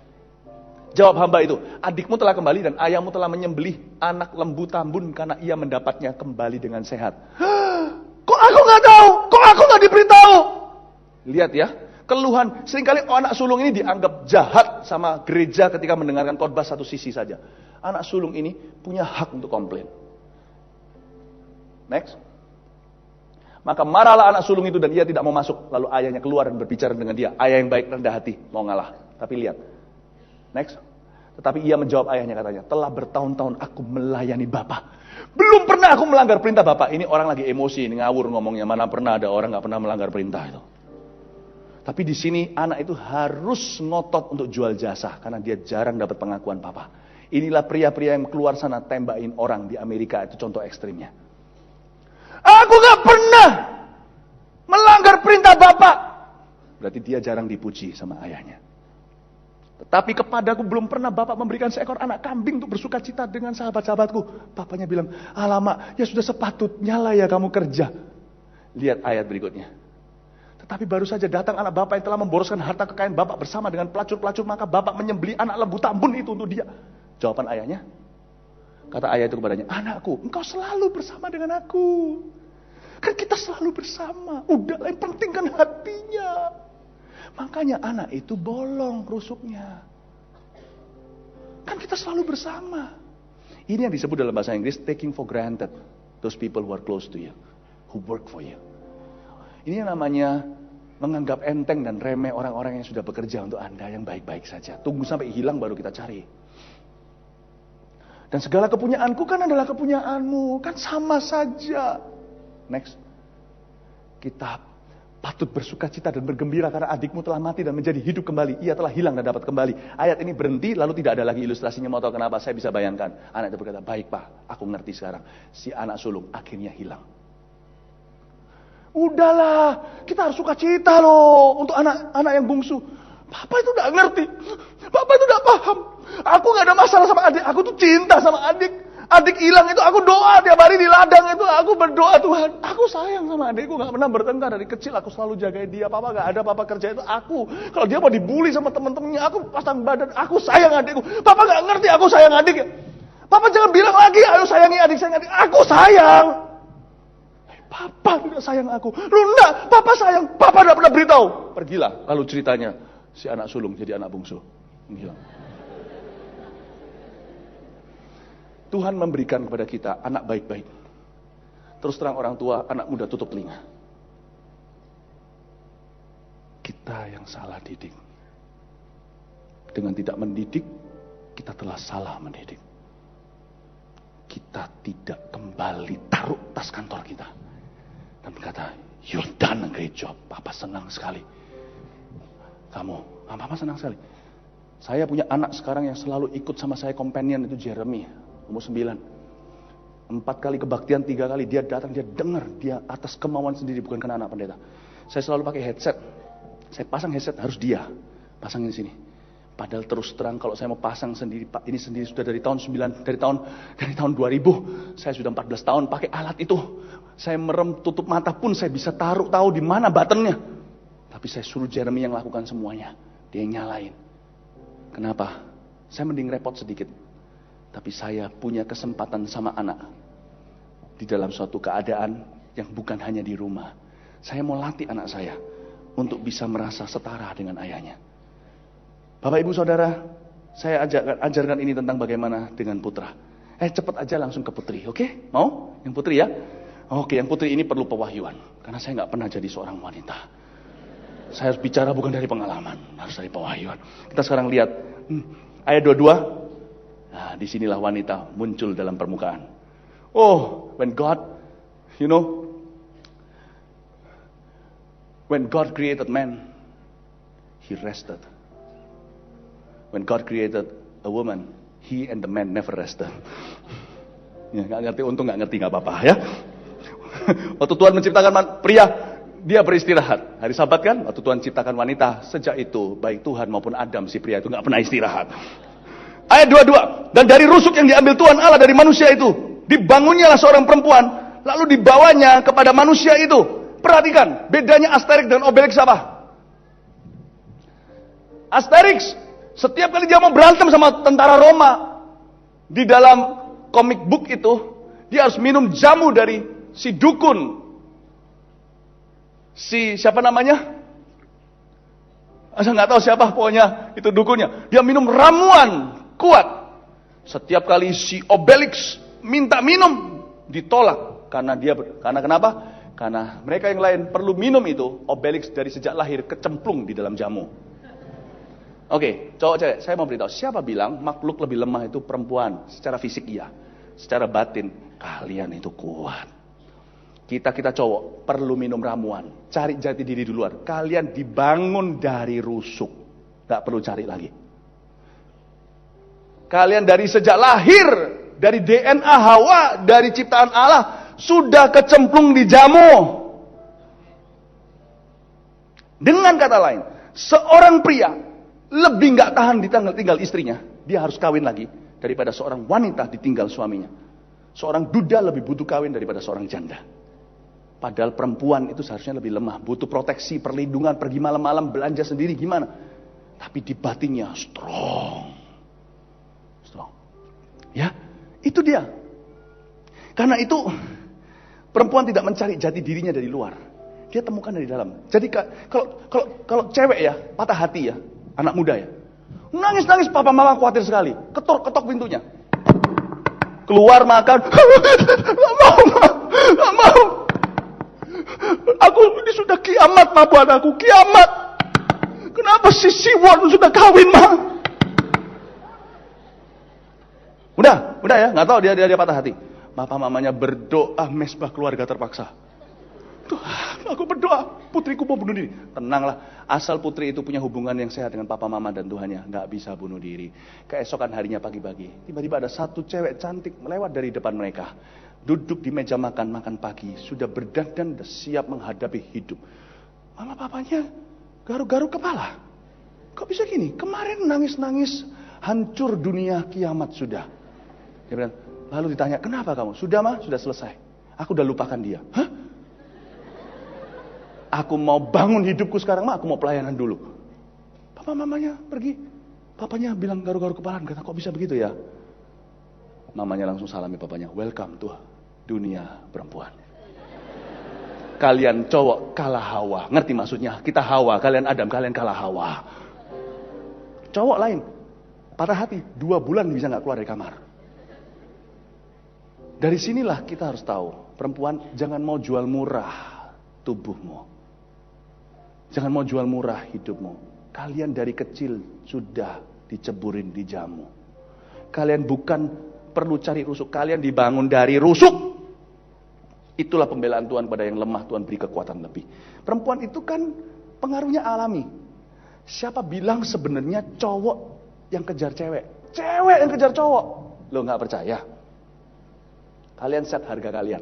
Jawab hamba itu, adikmu telah kembali dan ayahmu telah menyembelih anak lembu tambun karena ia mendapatnya kembali dengan sehat. Kok Kok aku nggak tahu? Kok aku nggak diberitahu? Lihat ya, keluhan. Seringkali anak sulung ini dianggap jahat sama gereja ketika mendengarkan khotbah satu sisi saja. Anak sulung ini punya hak untuk komplain. Next. Maka marahlah anak sulung itu dan ia tidak mau masuk. Lalu ayahnya keluar dan berbicara dengan dia. Ayah yang baik rendah hati, mau ngalah. Tapi lihat. Next. Tetapi ia menjawab ayahnya katanya, telah bertahun-tahun aku melayani Bapak. Belum pernah aku melanggar perintah Bapak. Ini orang lagi emosi, ini ngawur ngomongnya. Mana pernah ada orang gak pernah melanggar perintah itu. Tapi di sini anak itu harus ngotot untuk jual jasa. Karena dia jarang dapat pengakuan Papa. Inilah pria-pria yang keluar sana tembakin orang di Amerika. Itu contoh ekstrimnya. Aku gak pernah melanggar perintah Bapak. Berarti dia jarang dipuji sama ayahnya. Tetapi kepadaku belum pernah Bapak memberikan seekor anak kambing untuk bersuka cita dengan sahabat-sahabatku. Bapaknya bilang, alamak, ya sudah sepatutnya lah ya kamu kerja. Lihat ayat berikutnya. Tetapi baru saja datang anak Bapak yang telah memboroskan harta kekayaan Bapak bersama dengan pelacur-pelacur. Maka Bapak menyembelih anak lembu tambun itu untuk dia. Jawaban ayahnya. Kata ayah itu kepadanya, anakku, engkau selalu bersama dengan aku. Kan kita selalu bersama. Udahlah, yang penting kan hatinya. Makanya anak itu bolong rusuknya. Kan kita selalu bersama. Ini yang disebut dalam bahasa Inggris taking for granted those people who are close to you, who work for you. Ini yang namanya menganggap enteng dan remeh orang-orang yang sudah bekerja untuk Anda yang baik-baik saja. Tunggu sampai hilang baru kita cari. Dan segala kepunyaanku kan adalah kepunyaanmu, kan sama saja. Next. Kita patut bersuka cita dan bergembira karena adikmu telah mati dan menjadi hidup kembali. Ia telah hilang dan dapat kembali. Ayat ini berhenti lalu tidak ada lagi ilustrasinya. Mau tahu kenapa? Saya bisa bayangkan. Anak itu berkata, baik Pak, aku ngerti sekarang. Si anak sulung akhirnya hilang. Udahlah, kita harus suka cita loh untuk anak-anak yang bungsu. Papa itu gak ngerti. Papa itu gak paham. Aku gak ada masalah sama adik. Aku tuh cinta sama adik. Adik hilang itu aku doa tiap hari di ladang itu. Aku berdoa, Tuhan, aku sayang sama adikku. Gak pernah bertengkar. Dari kecil aku selalu jagain dia. Papa gak ada, papa kerja itu aku. Kalau dia mau dibully sama temen-temennya, aku pasang badan. Aku sayang adikku. Papa gak ngerti aku sayang adik. Papa jangan bilang lagi, ayo sayangi adik, sayangi adik. Aku sayang. Papa tidak sayang aku. Lu enggak, papa sayang. Papa gak pernah beritahu. Pergilah. Lalu ceritanya, si anak sulung jadi anak bungsu. Hilang. Tuhan memberikan kepada kita anak baik-baik. Terus terang orang tua, anak muda tutup telinga. Kita yang salah didik. Dengan tidak mendidik, kita telah salah mendidik. Kita tidak kembali taruh tas kantor kita. Dan berkata, you've done a great job. Papa senang sekali. Papa senang sekali. Saya punya anak sekarang yang selalu ikut sama saya companion itu Jeremy. Umur 9. 4 kali kebaktian, 3 kali dia datang, dia dengar, dia atas kemauan sendiri, bukan karena anak pendeta. Saya selalu pakai headset. Saya pasang headset, harus dia pasangin sini. Padahal terus terang kalau saya mau pasang sendiri, Pak, ini sendiri sudah dari tahun 2000. Saya sudah 14 tahun pakai alat itu. Saya merem tutup mata pun saya bisa tahu di mana buttonnya. Tapi saya suruh Jeremy yang lakukan semuanya. Dia yang nyalain. Kenapa? Saya mending repot sedikit. Tapi saya punya kesempatan sama anak. Di dalam suatu keadaan yang bukan hanya di rumah. Saya mau latih anak saya. Untuk bisa merasa setara dengan ayahnya. Bapak ibu saudara. Saya ajarkan ini tentang bagaimana dengan putra. Cepat aja langsung ke putri. Oke? Mau? Yang putri ya? Oke, yang putri ini perlu pewahyuan. Karena saya gak pernah jadi seorang wanita. Saya harus bicara bukan dari pengalaman. Harus dari pewahyuan. Kita sekarang lihat. Ayat 22. Nah, disinilah wanita muncul dalam permukaan. Oh, when God created man, He rested. When God created a woman, He and the man never rested. Ya, nggak ngerti, untung nggak ngerti, nggak apa-apa ya. Waktu Tuhan menciptakan pria, dia beristirahat. Hari Sabat kan, waktu Tuhan ciptakan wanita, sejak itu baik Tuhan maupun Adam si pria itu nggak pernah istirahat. Ayat 22. Dan dari rusuk yang diambil Tuhan Allah dari manusia itu, dibangunnyalah seorang perempuan, lalu dibawanya kepada manusia itu. Perhatikan, bedanya Asterix dan Obelix apa? Asterix, setiap kali dia mau berantem sama tentara Roma, di dalam comic book itu, dia harus minum jamu dari si dukun siapa namanya? Saya nggak tahu siapa, pokoknya itu dukunnya. Dia minum ramuan kuat. Setiap kali si Obelix minta minum, ditolak. Karena kenapa? Karena mereka yang lain perlu minum itu. Obelix dari sejak lahir kecemplung di dalam jamu. Oke, cowok cewek, saya mau beritahu. Siapa bilang makhluk lebih lemah itu perempuan? Secara fisik iya. Secara batin, kalian itu kuat. Kita cowok perlu minum ramuan. Cari jati diri di luar. Kalian dibangun dari rusuk. Gak perlu cari lagi. Kalian dari sejak lahir, dari DNA Hawa, dari ciptaan Allah, sudah kecemplung di jamu. Dengan kata lain, seorang pria lebih gak tahan ditinggal istrinya. Dia harus kawin lagi daripada seorang wanita ditinggal suaminya. Seorang duda lebih butuh kawin daripada seorang janda. Padahal perempuan itu seharusnya lebih lemah. Butuh proteksi, perlindungan, pergi malam-malam, belanja sendiri gimana. Tapi di batinnya strong. Ya, itu dia. Karena itu, perempuan tidak mencari jati dirinya dari luar. Dia temukan dari dalam. Jadi kalau cewek ya, patah hati ya, anak muda ya. Nangis-nangis, papa mama khawatir sekali. Ketok pintunya. Keluar makan. Gak mau. Ini sudah kiamat, ma, buat aku. Kiamat. Kenapa si Siwon sudah kawin, ma? Udah ya, nggak tahu dia patah hati. Papa mamanya berdoa, mesbah keluarga terpaksa. Tuhan, aku berdoa, putriku mau bunuh diri. Tenanglah, asal putri itu punya hubungan yang sehat dengan papa mama dan Tuhannya, nggak bisa bunuh diri. Keesokan harinya pagi-pagi, tiba-tiba ada satu cewek cantik melewat dari depan mereka. Duduk di meja makan pagi, sudah berdandan dan siap menghadapi hidup. Mama papanya garuk-garuk kepala. Kok bisa gini? Kemarin nangis-nangis, hancur dunia, kiamat sudah. Dia bilang, lalu ditanya, kenapa kamu? Sudah mah, sudah selesai. Aku udah lupakan dia. Hah? Aku mau bangun hidupku sekarang mah, aku mau pelayanan dulu. Papa mamanya pergi. Papanya bilang garuk-garuk kepala, kata kok bisa begitu ya? Mamanya langsung salami papanya, welcome to dunia perempuan. Kalian cowok kalah Hawa. Ngerti maksudnya? Kita Hawa, kalian Adam, kalian kalah Hawa. Cowok lain, patah hati, 2 bulan bisa gak keluar dari kamar. Dari sinilah kita harus tahu, perempuan jangan mau jual murah tubuhmu. Jangan mau jual murah hidupmu. Kalian dari kecil sudah diceburin di jamu. Kalian bukan perlu cari rusuk, kalian dibangun dari rusuk. Itulah pembelaan Tuhan pada yang lemah, Tuhan beri kekuatan lebih. Perempuan itu kan pengaruhnya alami. Siapa bilang sebenarnya cowok yang kejar cewek? Cewek yang kejar cowok. Lo gak percaya? Kalian set harga kalian.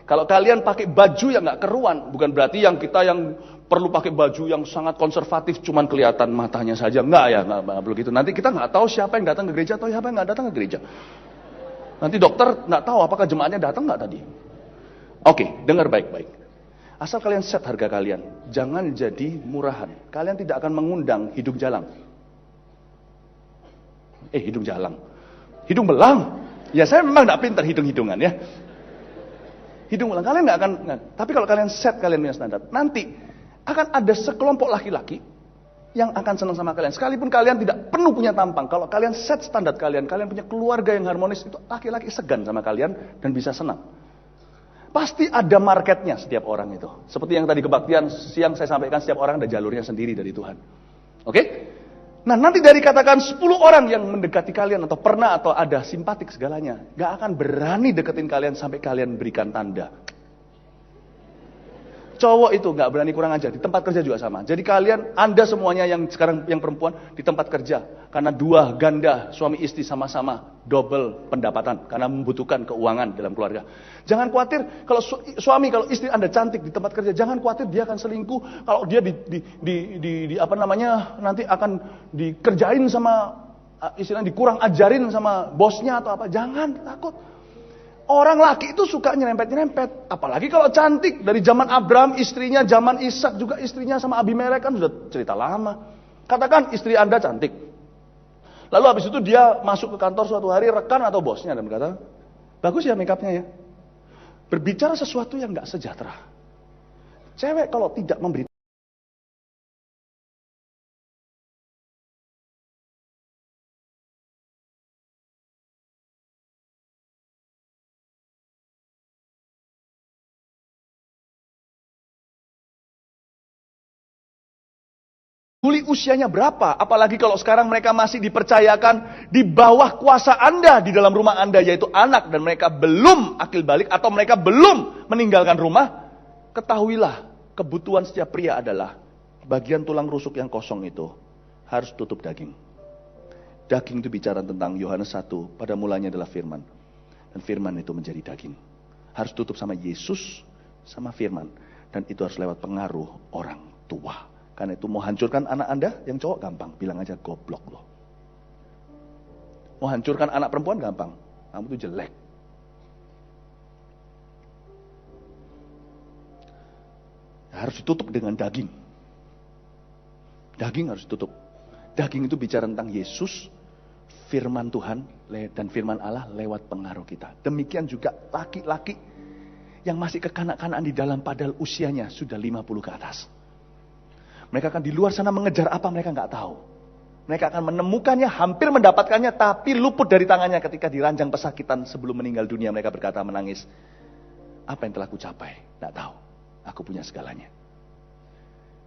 Kalau kalian pakai baju yang gak keruan, bukan berarti yang kita yang perlu pakai baju yang sangat konservatif, cuman kelihatan matanya saja. Enggak ya, enggak begitu. Nanti kita nggak tahu siapa yang datang ke gereja atau siapa yang nggak datang ke gereja. Nanti dokter nggak tahu apakah jemaatnya datang nggak tadi. Oke, dengar baik-baik. Asal kalian set harga kalian, jangan jadi murahan. Kalian tidak akan mengundang hidung jalang. Hidung jalang, hidung belang. Ya saya memang nggak pintar hidung-hidungan ya. Hidung belang kalian nggak akan. Tapi kalau kalian set, kalian punya standar. Nanti akan ada sekelompok laki-laki yang akan senang sama kalian. Sekalipun kalian tidak penuh punya tampang. Kalau kalian set standar kalian punya keluarga yang harmonis, itu laki-laki segan sama kalian dan bisa senang. Pasti ada marketnya setiap orang itu. Seperti yang tadi kebaktian siang saya sampaikan, setiap orang ada jalurnya sendiri dari Tuhan. Oke? Nah nanti dari katakan 10 orang yang mendekati kalian atau pernah atau ada simpatik segalanya, gak akan berani deketin kalian sampai kalian berikan tanda. Cowok itu gak berani kurang ajar, di tempat kerja juga sama. Jadi kalian, Anda semuanya yang sekarang yang perempuan di tempat kerja, karena 2 ganda suami istri sama-sama double pendapatan, karena membutuhkan keuangan dalam keluarga. Jangan khawatir kalau suami, kalau istri Anda cantik di tempat kerja, jangan khawatir dia akan selingkuh. Kalau dia nanti akan dikerjain sama istilahnya dikurang ajarin sama bosnya atau apa. Jangan takut. Orang laki itu suka nyerempet-nyerempet. Apalagi kalau cantik. Dari zaman Abraham istrinya, zaman Ishak juga istrinya sama Abimelek kan sudah cerita lama. Katakan istri Anda cantik. Lalu habis itu dia masuk ke kantor suatu hari, rekan atau bosnya dan berkata, bagus ya make upnya ya. Berbicara sesuatu yang gak sejahtera. Cewek kalau tidak memberi peduli usianya berapa, apalagi kalau sekarang mereka masih dipercayakan di bawah kuasa Anda di dalam rumah Anda, yaitu anak, dan mereka belum akil balik atau mereka belum meninggalkan rumah, ketahuilah kebutuhan setiap pria adalah bagian tulang rusuk yang kosong itu harus tutup daging. Daging itu bicara tentang Yohanes 1, pada mulanya adalah firman, dan firman itu menjadi daging. Harus tutup sama Yesus, sama firman, dan itu harus lewat pengaruh orang tua. Karena itu mau hancurkan anak Anda yang cowok gampang, bilang aja goblok loh. Mau hancurkan anak perempuan gampang, kamu tuh jelek. Harus ditutup dengan daging. Daging harus ditutup. Daging itu bicara tentang Yesus, firman Tuhan dan firman Allah lewat pengaruh kita. Demikian juga laki-laki yang masih kekanak-kanakan di dalam padahal usianya sudah 50 ke atas. Mereka akan di luar sana mengejar apa mereka nggak tahu. Mereka akan menemukannya, hampir mendapatkannya, tapi luput dari tangannya ketika diranjang pesakitan sebelum meninggal dunia. Mereka berkata menangis, apa yang telah ku capai? Nggak tahu. Aku punya segalanya.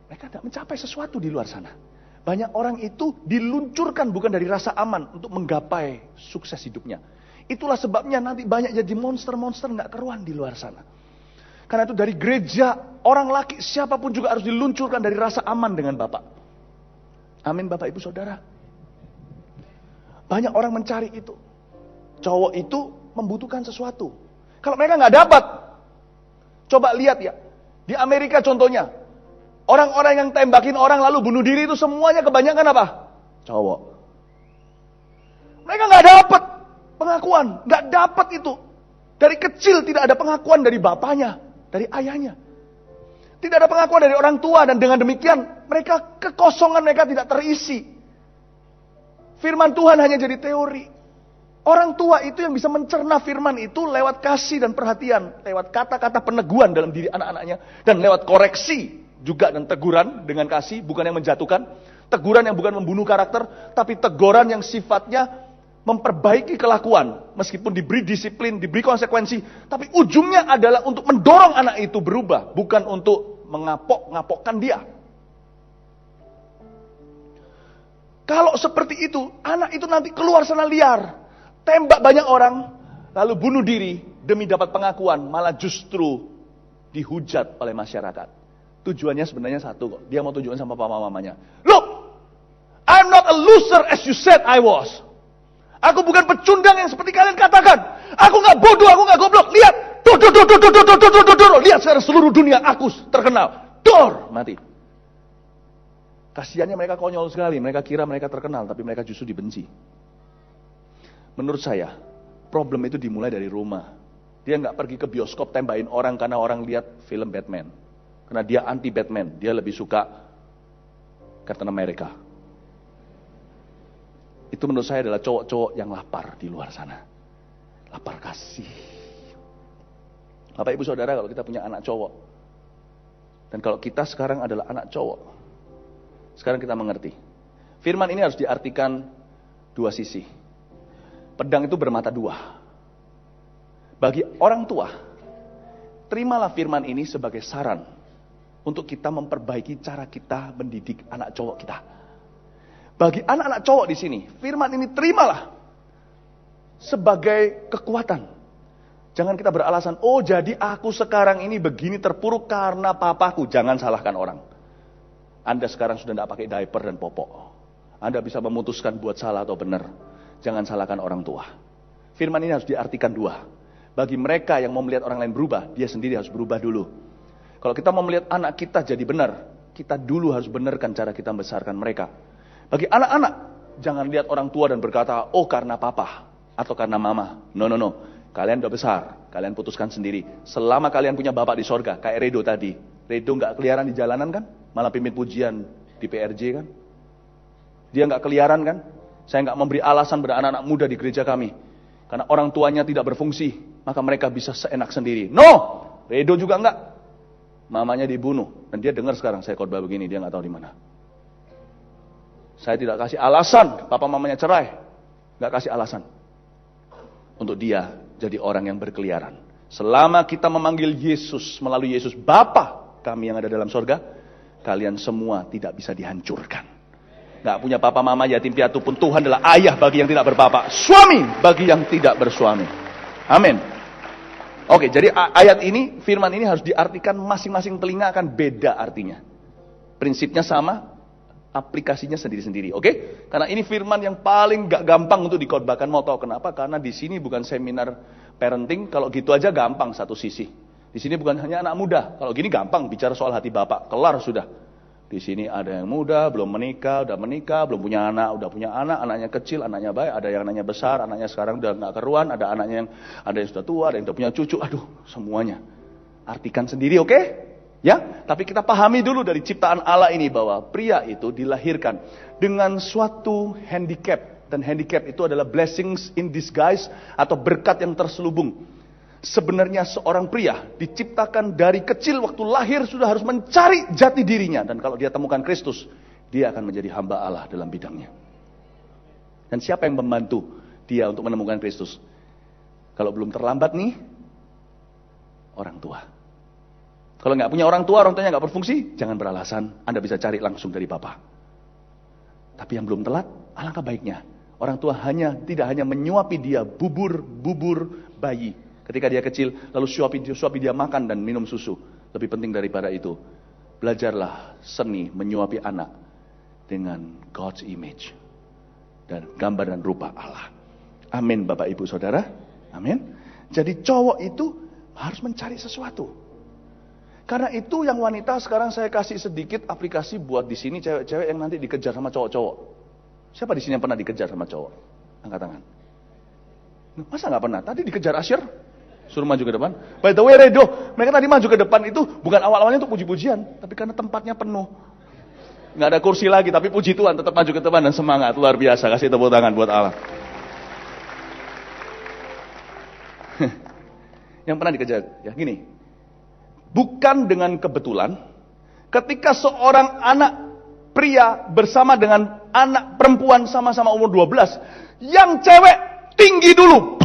Mereka tidak mencapai sesuatu di luar sana. Banyak orang itu diluncurkan bukan dari rasa aman untuk menggapai sukses hidupnya. Itulah sebabnya nanti banyak jadi monster-monster nggak keruan di luar sana. Karena itu dari gereja, orang laki siapapun juga harus diluncurkan dari rasa aman dengan Bapak. Amin Bapak Ibu Saudara. Banyak orang mencari itu. Cowok itu membutuhkan sesuatu. Kalau mereka nggak dapat, coba lihat ya. Di Amerika contohnya, orang-orang yang tembakin orang lalu bunuh diri itu semuanya kebanyakan apa? Cowok. Mereka nggak dapat pengakuan, nggak dapat itu. Dari kecil tidak ada pengakuan dari bapaknya. Dari ayahnya. Tidak ada pengakuan dari orang tua, dan dengan demikian mereka kekosongan mereka tidak terisi. Firman Tuhan hanya jadi teori. Orang tua itu yang bisa mencerna firman itu lewat kasih dan perhatian, lewat kata-kata peneguhan dalam diri anak-anaknya, dan lewat koreksi juga dan teguran dengan kasih, bukan yang menjatuhkan, teguran yang bukan membunuh karakter, tapi teguran yang sifatnya memperbaiki kelakuan, meskipun diberi disiplin, diberi konsekuensi, tapi ujungnya adalah untuk mendorong anak itu berubah, bukan untuk mengapok-ngapokkan dia. Kalau seperti itu, anak itu nanti keluar sana liar, tembak banyak orang, lalu bunuh diri demi dapat pengakuan, malah justru dihujat oleh masyarakat. Tujuannya sebenarnya satu kok, dia mau tunjukkan sama papa mamanya, look, I'm not a loser as you said I was. Aku bukan pecundang yang seperti kalian katakan. Aku gak bodoh, aku gak goblok. Lihat. Lihat sekarang seluruh dunia aku terkenal. Dor, mati. Kasiannya mereka konyol sekali. Mereka kira mereka terkenal, tapi mereka justru dibenci. Menurut saya, problem itu dimulai dari rumah. Dia gak pergi ke bioskop tembakin orang karena orang lihat film Batman. Karena dia anti Batman. Dia lebih suka Captain America. Itu menurut saya adalah cowok-cowok yang lapar di luar sana. Lapar kasih. Bapak Ibu Saudara, kalau kita punya anak cowok, dan kalau kita sekarang adalah anak cowok, sekarang kita mengerti. Firman ini harus diartikan dua sisi. Pedang itu bermata dua. Bagi orang tua, terimalah firman ini sebagai saran untuk kita memperbaiki cara kita mendidik anak cowok kita. Bagi anak-anak cowok di sini, firman ini terimalah sebagai kekuatan. Jangan kita beralasan, oh jadi aku sekarang ini begini terpuruk karena papaku. Jangan salahkan orang. Anda sekarang sudah tidak pakai diaper dan popok. Anda bisa memutuskan buat salah atau benar. Jangan salahkan orang tua. Firman ini harus diartikan dua. Bagi mereka yang mau melihat orang lain berubah, dia sendiri harus berubah dulu. Kalau kita mau melihat anak kita jadi benar, kita dulu harus benarkan cara kita membesarkan mereka. Bagi anak-anak, jangan lihat orang tua dan berkata, oh karena papa, atau karena mama. No. Kalian udah besar, kalian putuskan sendiri. Selama kalian punya bapak di sorga, kayak Redo tadi. Redo gak keliaran di jalanan kan? Malah pimpin pujian di PRJ kan? Dia gak keliaran kan? Saya gak memberi alasan pada anak-anak muda di gereja kami. Karena orang tuanya tidak berfungsi, maka mereka bisa seenak sendiri. No! Redo juga enggak. Mamanya dibunuh. Dan dia dengar sekarang saya khotbah begini, dia nggak tahu di mana. Saya tidak kasih alasan papa mamanya cerai. Nggak kasih alasan. Untuk dia jadi orang yang berkeliaran. Selama kita memanggil Yesus melalui Yesus, Bapa kami yang ada dalam sorga, kalian semua tidak bisa dihancurkan. Nggak punya papa mama yatim piatu pun Tuhan adalah ayah bagi yang tidak berpapa, suami bagi yang tidak bersuami. Amin. Oke, jadi ayat ini, firman ini harus diartikan masing-masing telinga akan beda artinya. Prinsipnya sama, aplikasinya sendiri-sendiri, oke? Karena ini firman yang paling gak gampang untuk dikhotbahkan. Mau tahu kenapa? Karena di sini bukan seminar parenting, kalau gitu aja gampang satu sisi. Di sini bukan hanya anak muda, kalau gini gampang bicara soal hati Bapak, kelar sudah. Di sini ada yang muda, belum menikah, udah menikah, belum punya anak, udah punya anak, anaknya kecil, anaknya baik, ada yang anaknya besar, anaknya sekarang udah gak keruan, ada anaknya yang ada yang sudah tua, ada yang udah punya cucu, aduh semuanya. Artikan sendiri, oke? Ya, tapi kita pahami dulu dari ciptaan Allah ini bahwa pria itu dilahirkan dengan suatu handicap. Dan handicap itu adalah blessings in disguise atau berkat yang terselubung. Sebenarnya seorang pria diciptakan dari kecil waktu lahir sudah harus mencari jati dirinya. Dan kalau dia temukan Kristus, dia akan menjadi hamba Allah dalam bidangnya. Dan siapa yang membantu dia untuk menemukan Kristus? Kalau belum terlambat nih, orang tua. Kalau nggak punya orang tuanya nggak berfungsi, jangan beralasan. Anda bisa cari langsung dari Bapa. Tapi yang belum telat, alangkah baiknya. Orang tua tidak hanya menyuapi dia bubur bayi ketika dia kecil, lalu suapi dia makan dan minum susu. Lebih penting daripada itu, belajarlah seni menyuapi anak dengan God's image dan gambar dan rupa Allah. Amin, Bapak Ibu Saudara. Amin. Jadi cowok itu harus mencari sesuatu. Karena itu yang wanita sekarang saya kasih sedikit aplikasi buat di sini cewek-cewek yang nanti dikejar sama cowok-cowok. Siapa di sini yang pernah dikejar sama cowok? Angkat tangan. Masa nggak pernah? Tadi dikejar Asyir, suruh maju ke depan. By the way, Redo, mereka tadi maju ke depan itu bukan awal-awalnya untuk puji-pujian, tapi karena tempatnya penuh. Nggak ada kursi lagi, tapi puji Tuhan tetap maju ke depan dan semangat luar biasa. Kasih tepuk tangan buat Allah. Yang pernah dikejar, ya gini. Bukan dengan kebetulan, ketika seorang anak pria bersama dengan anak perempuan sama-sama umur 12, yang cewek tinggi dulu.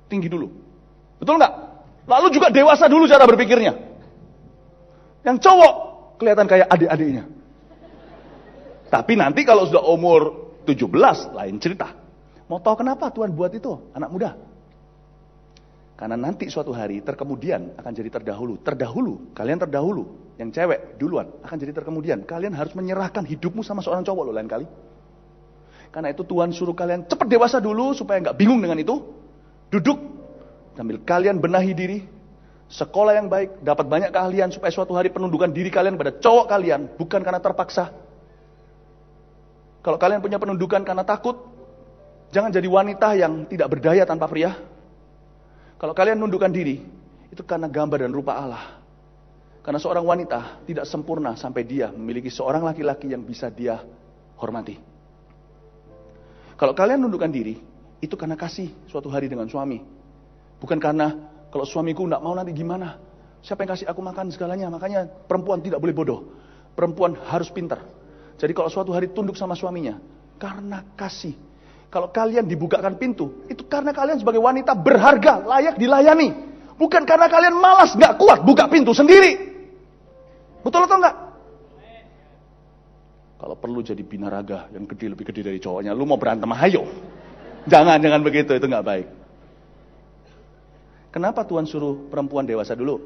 Tinggi dulu. Betul nggak? Lalu juga dewasa dulu cara berpikirnya. Yang cowok kelihatan kayak adik-adiknya. Tapi nanti kalau sudah umur 17, lain cerita. Mau tahu kenapa Tuhan buat itu, anak muda? Karena nanti suatu hari terkemudian akan jadi terdahulu. Kalian terdahulu. Yang cewek duluan akan jadi terkemudian. Kalian harus menyerahkan hidupmu sama seorang cowok loh lain kali. Karena itu Tuhan suruh kalian cepat dewasa dulu supaya nggak bingung dengan itu. Duduk sambil kalian benahi diri. Sekolah yang baik, dapat banyak keahlian supaya suatu hari penundukan diri kalian pada cowok kalian. Bukan karena terpaksa. Kalau kalian punya penundukan karena takut, jangan jadi wanita yang tidak berdaya tanpa pria. Kalau kalian nundukkan diri, itu karena gambar dan rupa Allah. Karena seorang wanita tidak sempurna sampai dia memiliki seorang laki-laki yang bisa dia hormati. Kalau kalian nundukkan diri, itu karena kasih suatu hari dengan suami. Bukan karena kalau suamiku tidak mau nanti gimana. Siapa yang kasih aku makan segalanya. Makanya perempuan tidak boleh bodoh. Perempuan harus pintar. Jadi kalau suatu hari tunduk sama suaminya, karena kasih. Kalau kalian dibukakan pintu, itu karena kalian sebagai wanita berharga, layak dilayani. Bukan karena kalian malas, gak kuat buka pintu sendiri. Betul atau enggak? Kalau perlu jadi binaraga yang lebih gede dari cowoknya, lu mau berantem, ayo. Jangan begitu, itu gak baik. Kenapa Tuhan suruh perempuan dewasa dulu?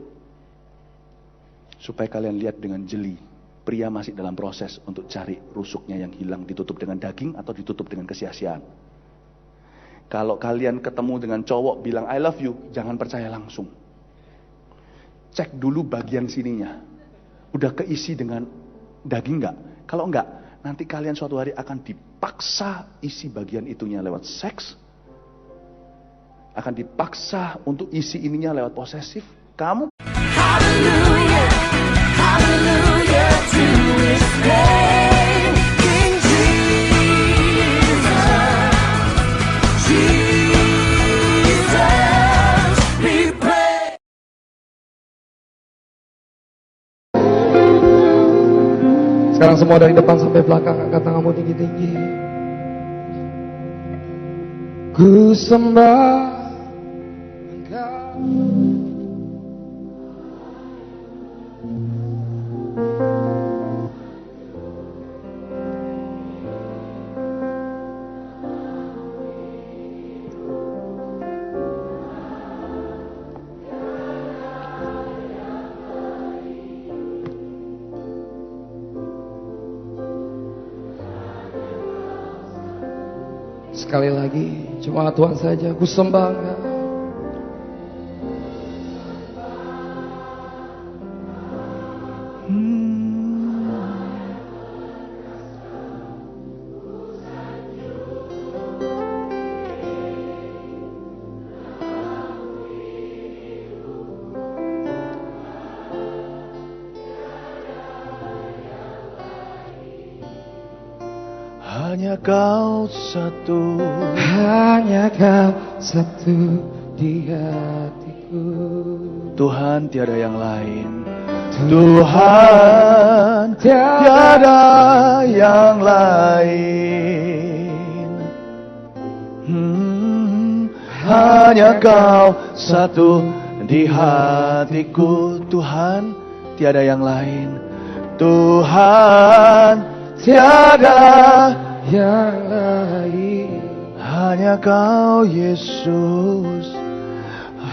Supaya kalian lihat dengan jeli. Pria masih dalam proses untuk cari rusuknya yang hilang, ditutup dengan daging atau ditutup dengan kesia-siaan. Kalau kalian ketemu dengan cowok bilang I love you, jangan percaya langsung. Cek dulu bagian sininya. Udah keisi dengan daging enggak? Kalau enggak, nanti kalian suatu hari akan dipaksa isi bagian itunya lewat seks. Akan dipaksa untuk isi ininya lewat posesif. Kamu Hallelujah, hallelujah to His name, King Jesus, Jesus. Sekarang semua dari depan sampai belakang, angkat tanganmu tinggi-tinggi. Ku sembah Engkau. Sekali lagi, cuma Tuhan saja, ku sembah Engkau. Hanya Kau satu, Hanya Kau satu di hatiku. Tuhan tiada yang lain. Tuhan tiada yang lain. Hanya Kau satu di hatiku. Tuhan tiada yang lain. Tuhan tiada Yang lain. hanya Kau Yesus.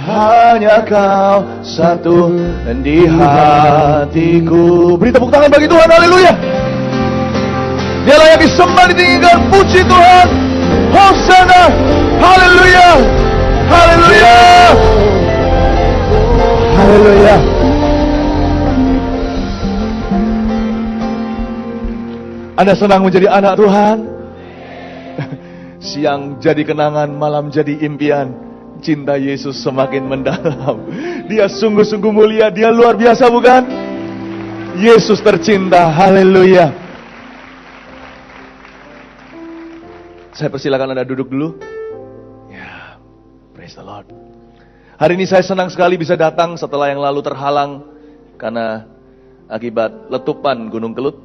Hanya Kau satu di hatiku. Beri tepuk tangan bagi Tuhan, haleluya. Dia layak disembah, ditinggikan, puji Tuhan. Hosana, haleluya. Haleluya. Haleluya. Anda senang menjadi anak Tuhan? Siang jadi kenangan, malam jadi impian. Cinta Yesus semakin mendalam. Dia sungguh-sungguh mulia, Dia luar biasa, bukan? Yesus tercinta, haleluya. Saya persilakan Anda duduk dulu. Ya, praise the Lord. Hari ini saya senang sekali bisa datang setelah yang lalu terhalang karena akibat letupan Gunung Kelut.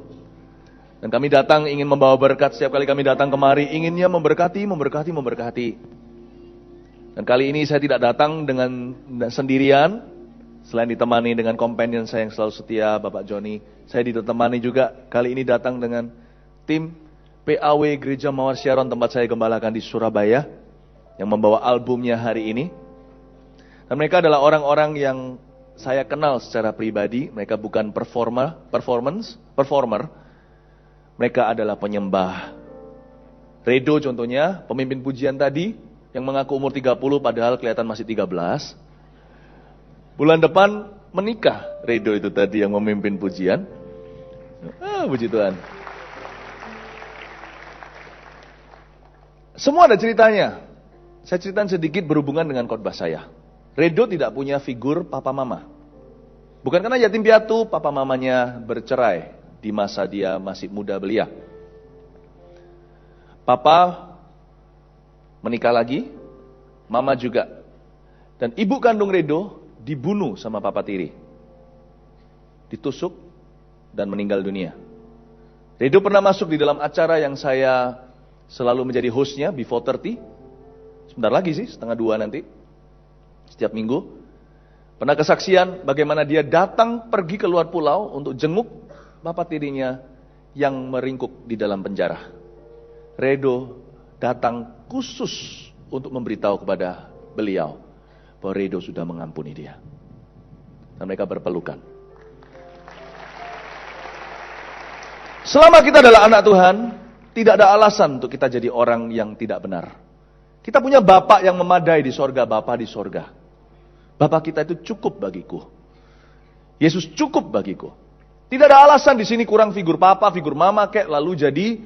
Dan kami datang ingin membawa berkat. Setiap kali kami datang kemari inginnya memberkati. Dan kali ini saya tidak datang dengan sendirian. Selain ditemani dengan companion saya yang selalu setia, Bapak Joni, saya ditemani juga kali ini datang dengan tim PAW Gereja Mawar Syaron tempat saya gembalakan di Surabaya, yang membawa albumnya hari ini. Dan mereka adalah orang-orang yang saya kenal secara pribadi. Mereka bukan performer. Mereka adalah penyembah. Redo contohnya, pemimpin pujian tadi, yang mengaku umur 30 padahal kelihatan masih 13. Bulan depan menikah, Redo itu tadi yang memimpin pujian. Puji Tuhan. Semua ada ceritanya. Saya ceritakan sedikit berhubungan dengan khotbah saya. Redo tidak punya figur papa mama. Bukan karena yatim piatu, papa mamanya bercerai di masa dia masih muda belia. Papa menikah lagi, mama juga. Dan ibu kandung Redo dibunuh sama Papa Tiri. Ditusuk dan meninggal dunia. Redo pernah masuk di dalam acara yang saya selalu menjadi hostnya, Before 30. Sebentar lagi sih, 1:30 nanti. Setiap minggu. Pernah kesaksian bagaimana dia datang pergi ke luar pulau untuk jenguk Bapak tirinya yang meringkuk di dalam penjara. Redo datang khusus untuk memberitahu kepada beliau bahwa Redo sudah mengampuni dia. Dan mereka berpelukan. Selama kita adalah anak Tuhan, tidak ada alasan untuk kita jadi orang yang tidak benar. Kita punya Bapak yang memadai di sorga, Bapa di sorga. Bapak kita itu cukup bagiku. Yesus cukup bagiku. Tidak ada alasan di sini kurang figur papa, figur mama, kayak lalu jadi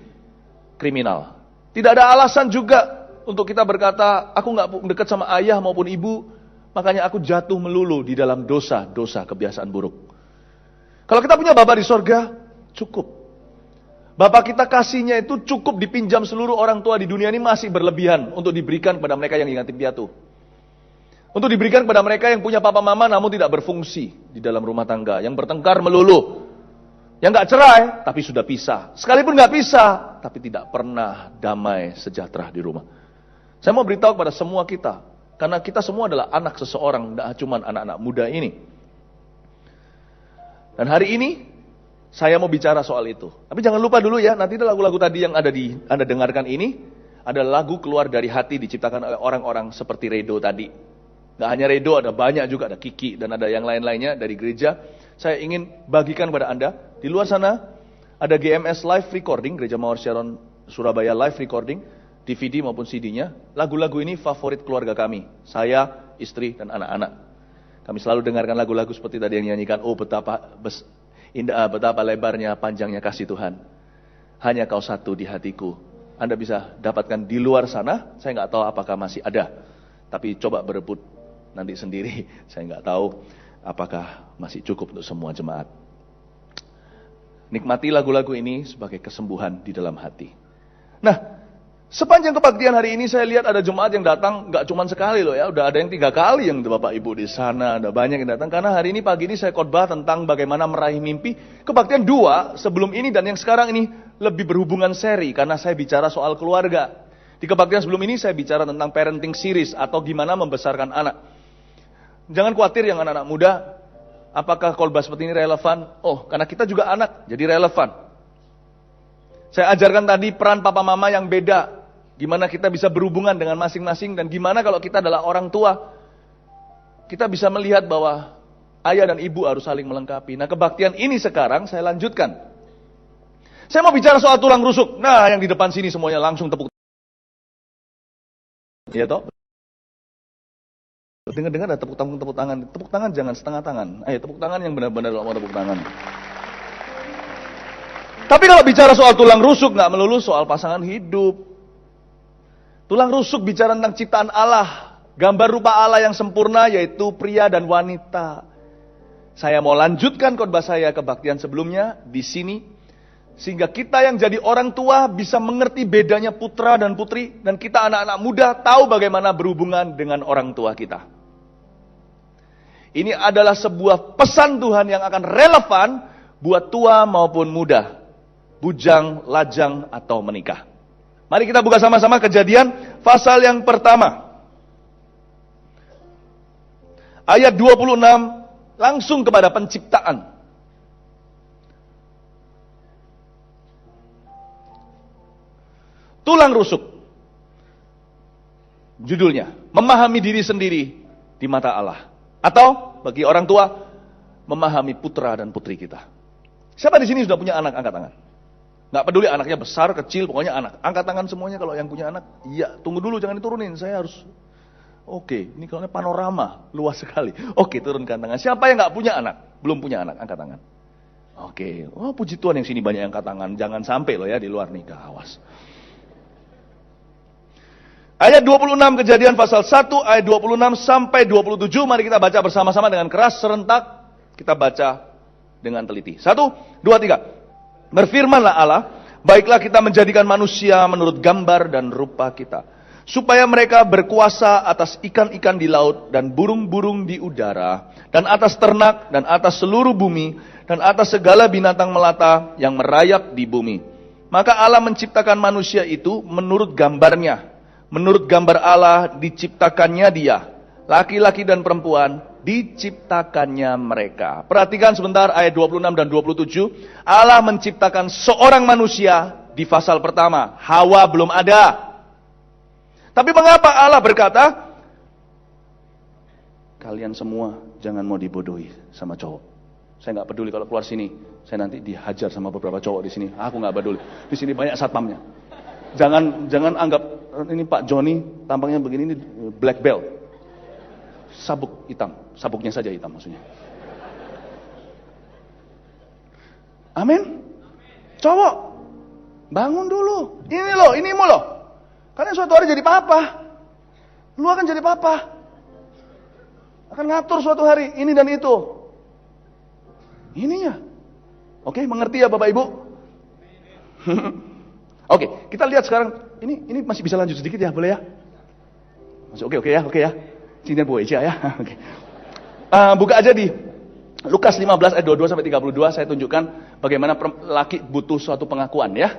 kriminal. Tidak ada alasan juga untuk kita berkata, aku nggak dekat sama ayah maupun ibu, makanya aku jatuh melulu di dalam dosa-dosa kebiasaan buruk. Kalau kita punya Bapa di sorga, cukup. Bapak kita kasihnya itu cukup dipinjam seluruh orang tua di dunia ini masih berlebihan untuk diberikan kepada mereka yang yatim piatu. Untuk diberikan kepada mereka yang punya papa mama namun tidak berfungsi di dalam rumah tangga, yang bertengkar melulu. Yang nggak cerai, tapi sudah pisah. Sekalipun nggak pisah, tapi tidak pernah damai sejahtera di rumah. Saya mau beritahu kepada semua kita, karena kita semua adalah anak seseorang, tidak cuma anak-anak muda ini. Dan hari ini, saya mau bicara soal itu. Tapi jangan lupa dulu ya, nanti lagu-lagu tadi yang Anda dengarkan ini, ada lagu keluar dari hati diciptakan oleh orang-orang seperti Redo tadi. Gak hanya Redo, ada banyak juga, ada Kiki, dan ada yang lain-lainnya dari gereja. Saya ingin bagikan kepada Anda, di luar sana ada GMS Live Recording, Gereja Mawar Sharon Surabaya Live Recording, DVD maupun CD-nya. Lagu-lagu ini favorit keluarga kami, saya, istri, dan anak-anak. Kami selalu dengarkan lagu-lagu seperti tadi yang nyanyikan, oh betapa indah, betapa lebarnya, panjangnya kasih Tuhan. Hanya kau satu di hatiku. Anda bisa dapatkan di luar sana, saya nggak tahu apakah masih ada. Tapi coba berebut nanti sendiri, saya nggak tahu apakah masih cukup untuk semua jemaat. Nikmati lagu-lagu ini sebagai kesembuhan di dalam hati. Nah, sepanjang kebaktian hari ini saya lihat ada jemaat yang datang nggak cuma sekali loh ya, udah ada yang 3 kali yang Bapak Ibu di sana, ada banyak yang datang. Karena hari ini pagi ini saya khotbah tentang bagaimana meraih mimpi. Kebaktian 2 sebelum ini dan yang sekarang ini lebih berhubungan seri karena saya bicara soal keluarga. Di kebaktian sebelum ini saya bicara tentang parenting series atau gimana membesarkan anak. Jangan khawatir yang anak-anak muda, apakah khotbah seperti ini relevan? Oh, karena kita juga anak, jadi relevan. Saya ajarkan tadi peran papa mama yang beda. Gimana kita bisa berhubungan dengan masing-masing dan gimana kalau kita adalah orang tua. Kita bisa melihat bahwa ayah dan ibu harus saling melengkapi. Nah, kebaktian ini sekarang saya lanjutkan. Saya mau bicara soal tulang rusuk. Nah, yang di depan sini semuanya langsung tepuk. Iya toh? Dengar-dengar ada tepuk tangan. Tepuk tangan jangan setengah tangan. Ayo tepuk tangan yang benar-benar mau tepuk tangan. Tapi kalau bicara soal tulang rusuk nggak melulu soal pasangan hidup. Tulang rusuk bicara tentang ciptaan Allah, gambar rupa Allah yang sempurna yaitu pria dan wanita. Saya mau lanjutkan khotbah saya kebaktian sebelumnya di sini sehingga kita yang jadi orang tua bisa mengerti bedanya putra dan putri dan kita anak-anak muda tahu bagaimana berhubungan dengan orang tua kita. Ini adalah sebuah pesan Tuhan yang akan relevan buat tua maupun muda, bujang, lajang, atau menikah. Mari kita buka sama-sama Kejadian pasal yang pertama. Ayat 26 langsung kepada penciptaan. Tulang rusuk. Judulnya, memahami diri sendiri di mata Allah. Atau bagi orang tua, memahami putra dan putri kita. Siapa di sini sudah punya anak? Angkat tangan. Nggak peduli anaknya besar, kecil, pokoknya anak. Angkat tangan semuanya kalau yang punya anak. Iya, tunggu dulu jangan diturunin. Saya harus. Oke, ini kalau panorama luas sekali. Oke, turunkan tangan. Siapa yang nggak punya anak? Belum punya anak, angkat tangan. Oke, oh puji Tuhan yang sini banyak yang angkat tangan. Jangan sampai loh ya di luar nikah, awas. Ayat 26 Kejadian pasal 1 ayat 26 sampai 27. Mari kita baca bersama-sama dengan keras serentak. Kita baca dengan teliti. 1, 2, 3. Berfirmanlah Allah, baiklah kita menjadikan manusia menurut gambar dan rupa kita, supaya mereka berkuasa atas ikan-ikan di laut dan burung-burung di udara, dan atas ternak dan atas seluruh bumi, dan atas segala binatang melata yang merayap di bumi. Maka Allah menciptakan manusia itu menurut gambarnya. Menurut gambar Allah diciptakannya dia, laki-laki dan perempuan diciptakannya mereka. Perhatikan sebentar ayat 26 dan 27. Allah menciptakan seorang manusia di pasal pertama. Hawa belum ada. Tapi mengapa Allah berkata, kalian semua jangan mau dibodohi sama cowok. Saya nggak peduli kalau keluar sini, saya nanti dihajar sama beberapa cowok di sini. Aku nggak peduli. Di sini banyak satpamnya. Jangan anggap ini Pak Joni tampangnya begini, ini black belt. Sabuk hitam, sabuknya saja hitam maksudnya. Amin. Cowok, bangun dulu. Ini loh. Karena suatu hari jadi papa. Lu akan jadi papa. Akan ngatur suatu hari ini dan itu. Ininya. Oke, mengerti ya Bapak Ibu? Oke, kita lihat sekarang. Ini masih bisa lanjut sedikit ya, boleh ya? Masih oke ya. Sini Bu Eja ya. Oke. Buka aja di Lukas 15 ayat 22 sampai 32 saya tunjukkan bagaimana laki butuh suatu pengakuan ya.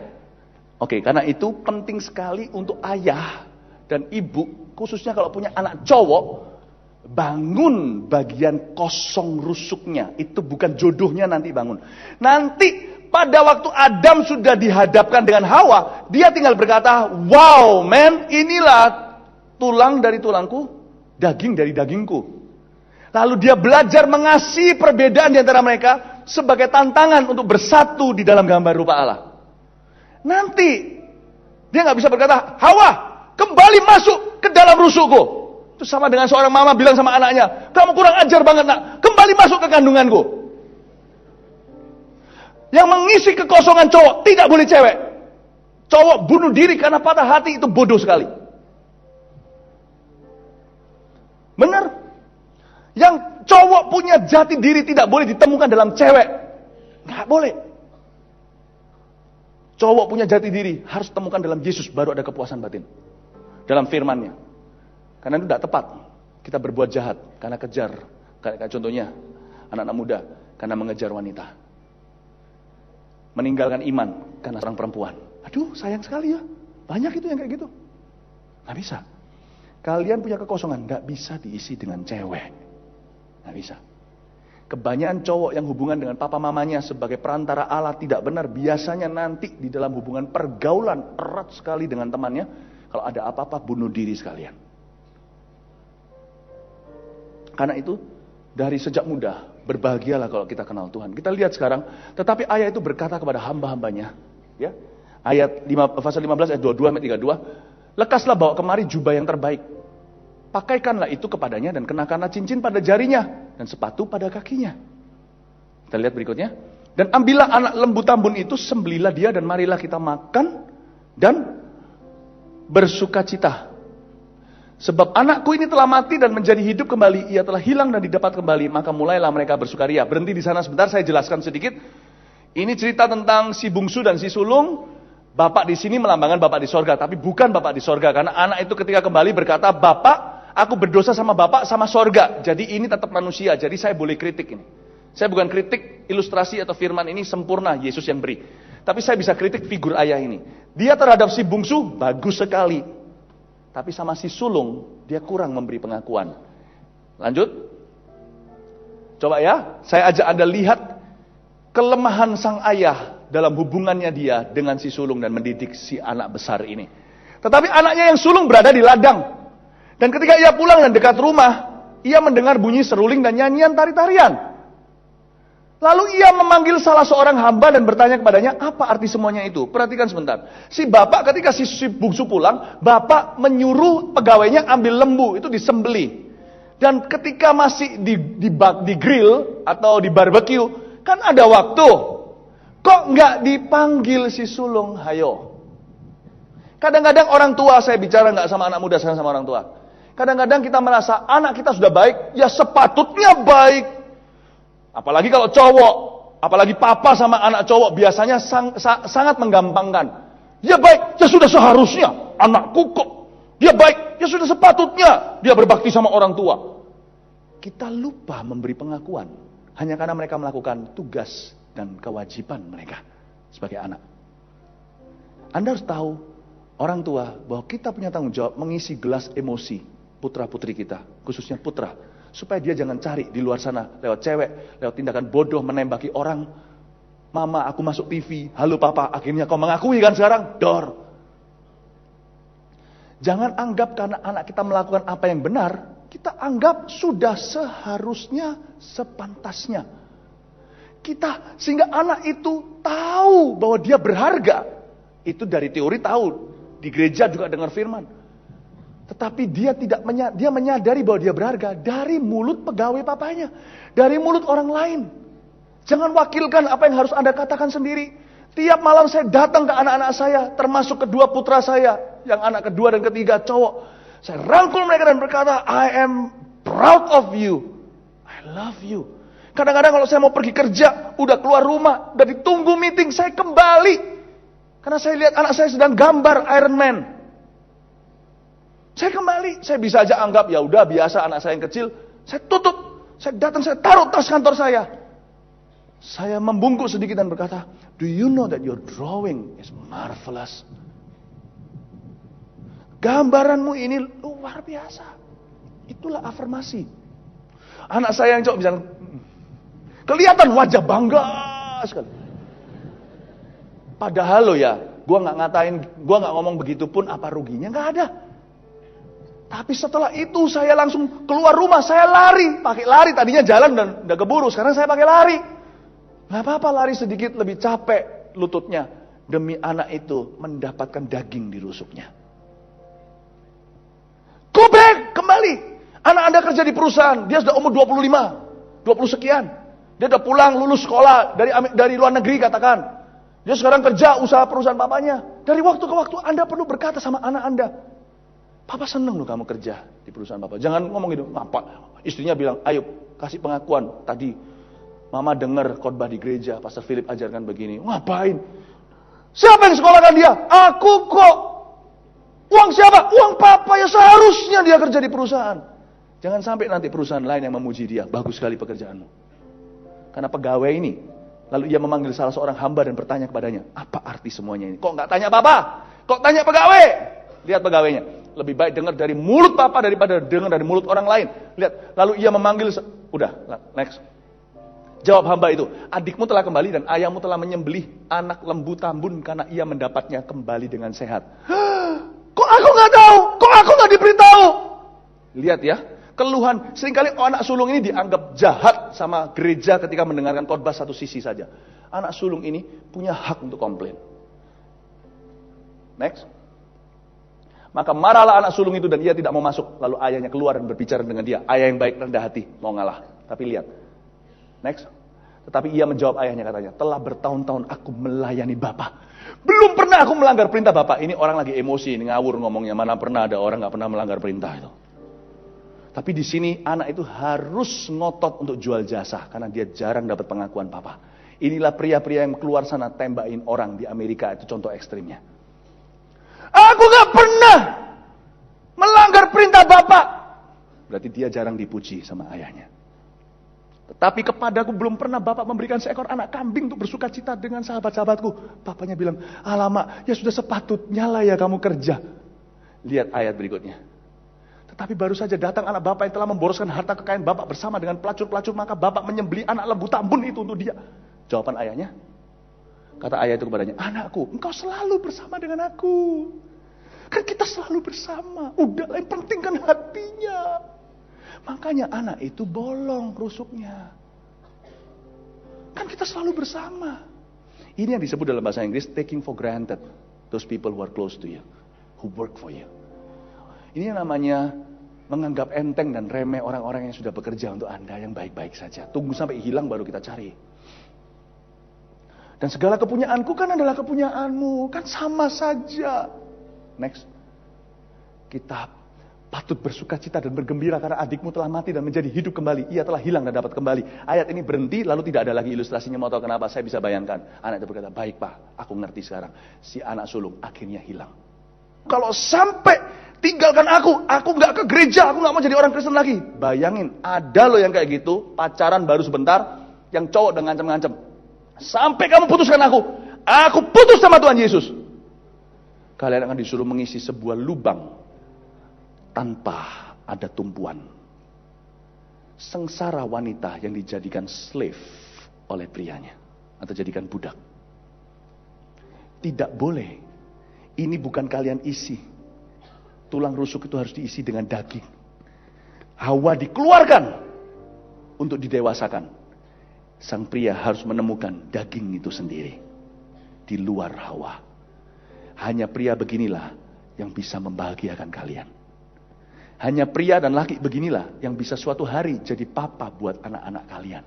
Oke, karena itu penting sekali untuk ayah dan ibu, khususnya kalau punya anak cowok, bangun bagian kosong rusuknya. Itu bukan jodohnya nanti bangun. Nanti pada waktu Adam sudah dihadapkan dengan Hawa, dia tinggal berkata, wow man, inilah tulang dari tulangku, daging dari dagingku. Lalu dia belajar mengasihi perbedaan di antara mereka sebagai tantangan untuk bersatu di dalam gambar rupa Allah. Nanti dia nggak bisa berkata, Hawa, kembali masuk ke dalam rusukku. Itu sama dengan seorang mama bilang sama anaknya, kamu kurang ajar banget nak, kembali masuk ke kandunganku. Yang mengisi kekosongan cowok tidak boleh cewek. Cowok bunuh diri karena patah hati itu bodoh sekali. Benar? Yang cowok punya jati diri tidak boleh ditemukan dalam cewek. Nggak boleh. Cowok punya jati diri harus temukan dalam Yesus, baru ada kepuasan batin. Dalam firman-Nya. Karena itu tidak tepat. Kita berbuat jahat karena kejar. Kayak contohnya anak-anak muda karena mengejar wanita. Meninggalkan iman karena seorang perempuan. Aduh sayang sekali ya. Banyak itu yang kayak gitu. Nggak bisa. Kalian punya kekosongan, nggak bisa diisi dengan cewek. Nggak bisa. Kebanyakan cowok yang hubungan dengan papa mamanya sebagai perantara Allah tidak benar. Biasanya nanti di dalam hubungan pergaulan erat sekali dengan temannya. Kalau ada apa-apa bunuh diri sekalian. Karena itu dari sejak muda berbahagialah kalau kita kenal Tuhan. Kita lihat sekarang. Tetapi ayat itu berkata kepada hamba-hambanya. Ya, ayat 5, pasal 15 ayat 22 sampai 32. Lekaslah bawa kemari jubah yang terbaik. Pakaikanlah itu kepadanya dan kenakanlah cincin pada jarinya dan sepatu pada kakinya. Kita lihat berikutnya. Dan ambillah anak lembu tambun itu, sembelilah dia dan marilah kita makan dan bersukacita. Sebab anakku ini telah mati dan menjadi hidup kembali, ia telah hilang dan didapat kembali, maka mulailah mereka bersukaria. Berhenti di sana sebentar, saya jelaskan sedikit. Ini cerita tentang si bungsu dan si sulung. Bapak di sini melambangkan Bapak di sorga, tapi bukan Bapak di sorga. Karena anak itu ketika kembali berkata, Bapak, aku berdosa sama Bapak sama sorga. Jadi ini tetap manusia, jadi saya boleh kritik ini. Saya bukan kritik ilustrasi atau firman ini sempurna, Yesus yang beri. Tapi saya bisa kritik figur ayah ini. Dia terhadap si bungsu, bagus sekali. Tapi sama si sulung, dia kurang memberi pengakuan. Lanjut. Coba ya, saya ajak Anda lihat kelemahan sang ayah dalam hubungannya dia dengan si sulung dan mendidik si anak besar ini. Tetapi anaknya yang sulung berada di ladang. Dan ketika ia pulang dan dekat rumah, ia mendengar bunyi seruling dan nyanyian tari-tarian. Lalu ia memanggil salah seorang hamba dan bertanya kepadanya, apa arti semuanya itu? Perhatikan sebentar. Si bapak ketika si bungsu pulang, bapak menyuruh pegawainya ambil lembu, itu disembeli. Dan ketika masih di grill atau di barbecue, kan ada waktu. Kok nggak dipanggil si sulung? Hayo. Kadang-kadang orang tua, saya bicara nggak sama anak muda, saya sama orang tua. Kadang-kadang kita merasa anak kita sudah baik, ya sepatutnya baik. Apalagi kalau cowok, apalagi papa sama anak cowok biasanya sangat menggampangkan. Dia baik, ya sudah seharusnya anakku kok. Dia baik, ya sudah sepatutnya dia berbakti sama orang tua. Kita lupa memberi pengakuan hanya karena mereka melakukan tugas dan kewajiban mereka sebagai anak. Anda harus tahu, orang tua, bahwa kita punya tanggung jawab mengisi gelas emosi putra-putri kita, khususnya putra, supaya dia jangan cari di luar sana lewat cewek, lewat tindakan bodoh menembaki orang. Mama, aku masuk TV, halo papa, akhirnya kau mengakui kan sekarang? Dor. Jangan anggap karena anak kita melakukan apa yang benar, kita anggap sudah seharusnya, sepantasnya. Sehingga anak itu tahu bahwa dia berharga. Itu dari teori tahu. Di gereja juga dengar firman. Tetapi dia dia menyadari bahwa dia berharga dari mulut pegawai papanya. Dari mulut orang lain. Jangan wakilkan apa yang harus Anda katakan sendiri. Tiap malam saya datang ke anak-anak saya, termasuk kedua putra saya, yang anak kedua dan ketiga cowok. Saya rangkul mereka dan berkata, I am proud of you. I love you. Kadang-kadang kalau saya mau pergi kerja, udah keluar rumah, udah ditunggu meeting, saya kembali. Karena saya lihat anak saya sedang gambar Iron Man. Saya kembali, saya bisa aja anggap, ya udah biasa anak saya yang kecil, saya tutup. Saya datang, saya taruh tas kantor saya. Saya membungkuk sedikit dan berkata, "Do you know that your drawing is marvelous?" Gambaranmu ini luar biasa. Itulah afirmasi. Anak saya yang cowok bisa kelihatan wajah bangga sekali. Padahal lo ya, gue nggak ngatain, gue nggak ngomong begitu pun apa ruginya, nggak ada. Tapi setelah itu saya langsung keluar rumah, saya lari, pakai lari. Tadinya jalan dan udah keburu, sekarang saya pakai lari. Nggak apa-apa lari sedikit lebih capek lututnya demi anak itu mendapatkan daging di rusuknya. Go back, kembali. Anak Anda kerja di perusahaan, dia sudah umur 25, 20 sekian. Dia udah pulang lulus sekolah dari luar negeri katakan. Dia sekarang kerja usaha perusahaan papanya. Dari waktu ke waktu Anda perlu berkata sama anak Anda, "Papa seneng loh kamu kerja di perusahaan Papa." Jangan ngomong gitu. Ngapa? Istrinya bilang, "Ayo kasih pengakuan. Tadi Mama dengar khotbah di gereja, Pastor Philip ajarkan begini." "Ngapain?" "Siapa yang sekolahkan dia?" "Aku kok." "Uang siapa?" "Uang Papa." Ya seharusnya dia kerja di perusahaan. Jangan sampai nanti perusahaan lain yang memuji dia. "Bagus sekali pekerjaanmu." Karena pegawai ini, lalu ia memanggil salah seorang hamba dan bertanya kepadanya, "Apa arti semuanya ini?" "Kok nggak tanya Papa? Kok tanya pegawai?" Lihat pegawainya. Lebih baik dengar dari mulut Papa daripada dengar dari mulut orang lain. Lihat. Lalu ia memanggil, udah, next. Jawab hamba itu, "Adikmu telah kembali dan ayahmu telah menyembelih anak lembu tambun karena ia mendapatnya kembali dengan sehat." "Kok aku nggak tahu? Kok aku nggak diberitahu?" Lihat ya, keluhan. Seringkali anak sulung ini dianggap jahat sama gereja ketika mendengarkan khotbah satu sisi saja. Anak sulung ini punya hak untuk komplain. Next. Maka marahlah anak sulung itu dan ia tidak mau masuk. Lalu ayahnya keluar dan berbicara dengan dia. Ayah yang baik rendah hati, mau ngalah. Tapi lihat. Next. Tetapi ia menjawab ayahnya katanya, "Telah bertahun-tahun aku melayani Bapak. Belum pernah aku melanggar perintah Bapak." Ini orang lagi emosi, ini ngawur ngomongnya. Mana pernah ada orang gak pernah melanggar perintah itu. Tapi di sini anak itu harus ngotot untuk jual jasa. Karena dia jarang dapat pengakuan Papa. Inilah pria-pria yang keluar sana tembakin orang di Amerika. Itu contoh ekstrimnya. "Aku gak pernah melanggar perintah Bapak." Berarti dia jarang dipuji sama ayahnya. "Tetapi kepadaku belum pernah Bapak memberikan seekor anak kambing untuk bersuka cita dengan sahabat-sahabatku." Papanya bilang, "Alamak, ya sudah sepatutnya lah ya kamu kerja." Lihat ayat berikutnya. "Tetapi baru saja datang anak Bapak yang telah memboroskan harta kekayaan Bapak bersama dengan pelacur-pelacur, maka Bapak menyembelih anak lembu tambun itu untuk dia." Jawaban ayahnya, kata ayah itu kepadanya, "Anakku, engkau selalu bersama dengan aku. Kan kita selalu bersama. Udahlah, yang penting kan hatinya." Makanya anak itu bolong rusuknya. Kan kita selalu bersama. Ini yang disebut dalam bahasa Inggris taking for granted those people who are close to you, who work for you. Ini yang namanya menganggap enteng dan remeh orang-orang yang sudah bekerja untuk Anda yang baik-baik saja. Tunggu sampai hilang baru kita cari. Dan segala kepunyaanku kan adalah kepunyaanmu. Kan sama saja. Next. Kita patut bersuka cita dan bergembira karena adikmu telah mati dan menjadi hidup kembali. Ia telah hilang dan dapat kembali. Ayat ini berhenti lalu tidak ada lagi ilustrasinya. Mau tahu kenapa? Saya bisa bayangkan. Anak itu berkata, "Baik Pak, aku ngerti sekarang." Si anak sulung akhirnya hilang. Kalau sampai tinggalkan aku gak ke gereja, aku gak mau jadi orang Kristen lagi. Bayangin, ada loh yang kayak gitu, pacaran baru sebentar, yang cowok udah ngancem-ngancem. "Sampai kamu putuskan aku putus sama Tuhan Yesus." Kalian akan disuruh mengisi sebuah lubang tanpa ada tumpuan. Sengsara wanita yang dijadikan slave oleh prianya atau jadikan budak. Tidak boleh. Ini bukan kalian isi. Tulang rusuk itu harus diisi dengan daging. Hawa dikeluarkan untuk didewasakan. Sang pria harus menemukan daging itu sendiri di luar Hawa. Hanya pria beginilah yang bisa membahagiakan kalian. Hanya pria dan laki beginilah yang bisa suatu hari jadi papa buat anak-anak kalian.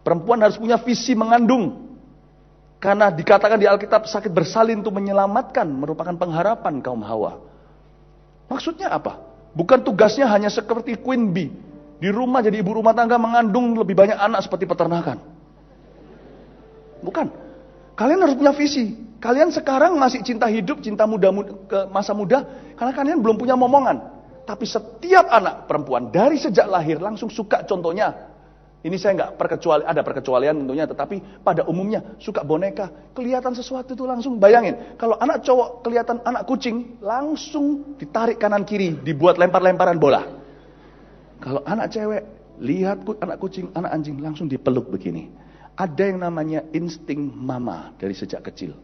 Perempuan harus punya visi mengandung. Karena dikatakan di Alkitab sakit bersalin untuk menyelamatkan merupakan pengharapan kaum Hawa. Maksudnya apa? Bukan tugasnya hanya seperti Queen Bee. Di rumah jadi ibu rumah tangga mengandung lebih banyak anak seperti peternakan. Bukan. Kalian harus punya visi. Kalian sekarang masih cinta hidup, cinta muda ke masa muda. Karena kalian belum punya momongan. Tapi setiap anak perempuan dari sejak lahir langsung suka, contohnya. Ini saya nggak ada perkecualian tentunya, tetapi pada umumnya suka boneka. Kelihatan sesuatu itu langsung bayangin. Kalau anak cowok kelihatan anak kucing, langsung ditarik kanan kiri, dibuat lempar-lemparan bola. Kalau anak cewek, lihat anak kucing, anak anjing, langsung dipeluk begini. Ada yang namanya insting mama dari sejak kecil.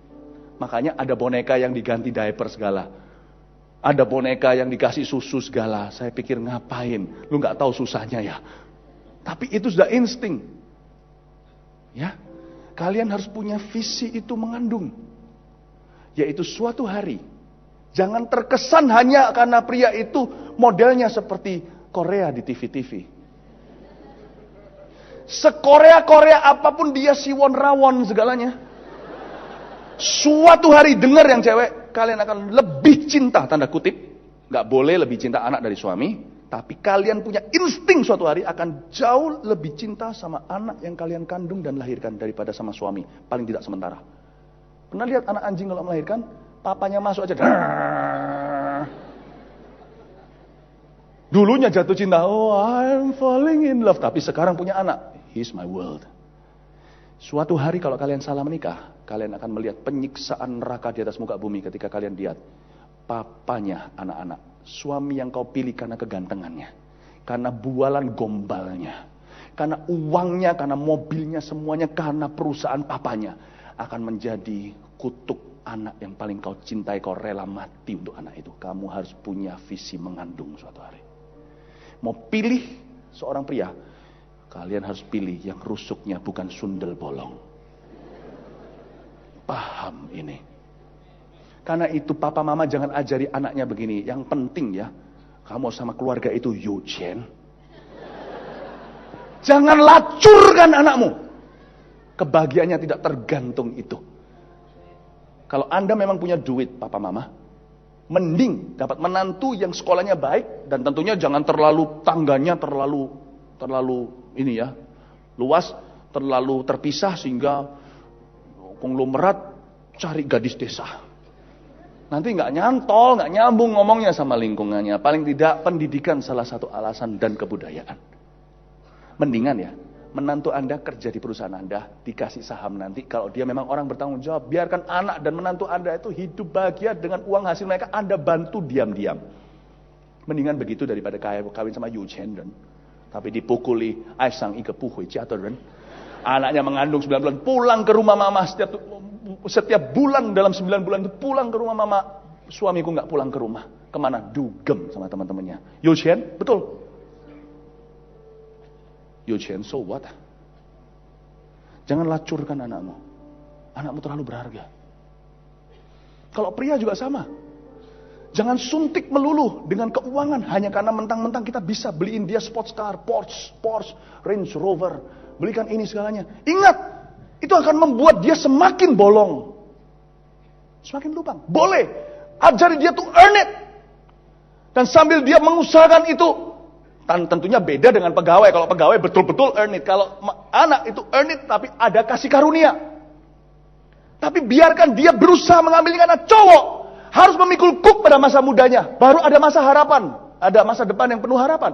Makanya ada boneka yang diganti diaper segala. Ada boneka yang dikasih susu segala. Saya pikir ngapain? Lu nggak tahu susahnya ya. Tapi itu sudah insting. Ya. Kalian harus punya visi itu mengandung. Yaitu suatu hari. Jangan terkesan hanya karena pria itu modelnya seperti Korea di TV-TV. Sekorea-Korea apapun dia, siwon rawon segalanya. Suatu hari dengar yang cewek, kalian akan lebih cinta, tanda kutip. Gak boleh lebih cinta anak dari suami. Tapi kalian punya insting suatu hari akan jauh lebih cinta sama anak yang kalian kandung dan lahirkan daripada sama suami. Paling tidak sementara. Pernah lihat anak anjing kalau melahirkan? Papanya masuk aja. Dulunya jatuh cinta. Oh, I'm falling in love. Tapi sekarang punya anak. He's my world. Suatu hari kalau kalian salah menikah, kalian akan melihat penyiksaan neraka di atas muka bumi ketika kalian lihat papanya anak-anak. Suami yang kau pilih karena kegantengannya, karena bualan gombalnya, karena uangnya, karena mobilnya, semuanya karena perusahaan papanya, akan menjadi kutuk anak yang paling kau cintai. Kau rela mati untuk anak itu. Kamu harus punya visi mengandung suatu hari. Mau pilih seorang pria, kalian harus pilih yang rusuknya bukan sundel bolong. Paham ini? Karena itu papa mama jangan ajari anaknya begini. Yang penting ya, kamu sama keluarga itu Yuchen. Jangan lacurkan anakmu. Kebahagiaannya tidak tergantung itu. Kalau Anda memang punya duit papa mama, mending dapat menantu yang sekolahnya baik. Dan tentunya jangan terlalu tangganya terlalu ini ya, luas, terlalu terpisah sehingga konglomerat cari gadis desa. Nanti nggak nyantol, nggak nyambung ngomongnya sama lingkungannya. Paling tidak pendidikan salah satu alasan dan kebudayaan. Mendingan ya, menantu Anda kerja di perusahaan Anda, dikasih saham nanti. Kalau dia memang orang bertanggung jawab, biarkan anak dan menantu Anda itu hidup bahagia dengan uang hasil mereka. Anda bantu diam-diam. Mendingan begitu daripada kawin sama Yu Chen dan tapi dipukuli Aisang Ike Puhui Ciatur dan anaknya mengandung 9 bulan pulang ke rumah mama setiap bulan dalam 9 bulan itu pulang ke rumah mama. Suamiku nggak pulang ke rumah. Kemana? Dugem sama teman-temannya. Yu Chen, betul. Yu Chen, so what? Jangan lacurkan anakmu. Anakmu terlalu berharga. Kalau pria juga sama. Jangan suntik melulu dengan keuangan hanya karena mentang-mentang kita bisa beliin dia sports car, Porsche, Range Rover, belikan ini segalanya. Ingat, itu akan membuat dia semakin bolong. Semakin lubang. Boleh. Ajari dia to earn it. Dan sambil dia mengusahakan itu, tentunya beda dengan pegawai. Kalau pegawai betul-betul earn it. Kalau anak itu earn it tapi ada kasih karunia. Tapi biarkan dia berusaha mengambil anak cowok. Harus memikul kuk pada masa mudanya. Baru ada masa harapan. Ada masa depan yang penuh harapan.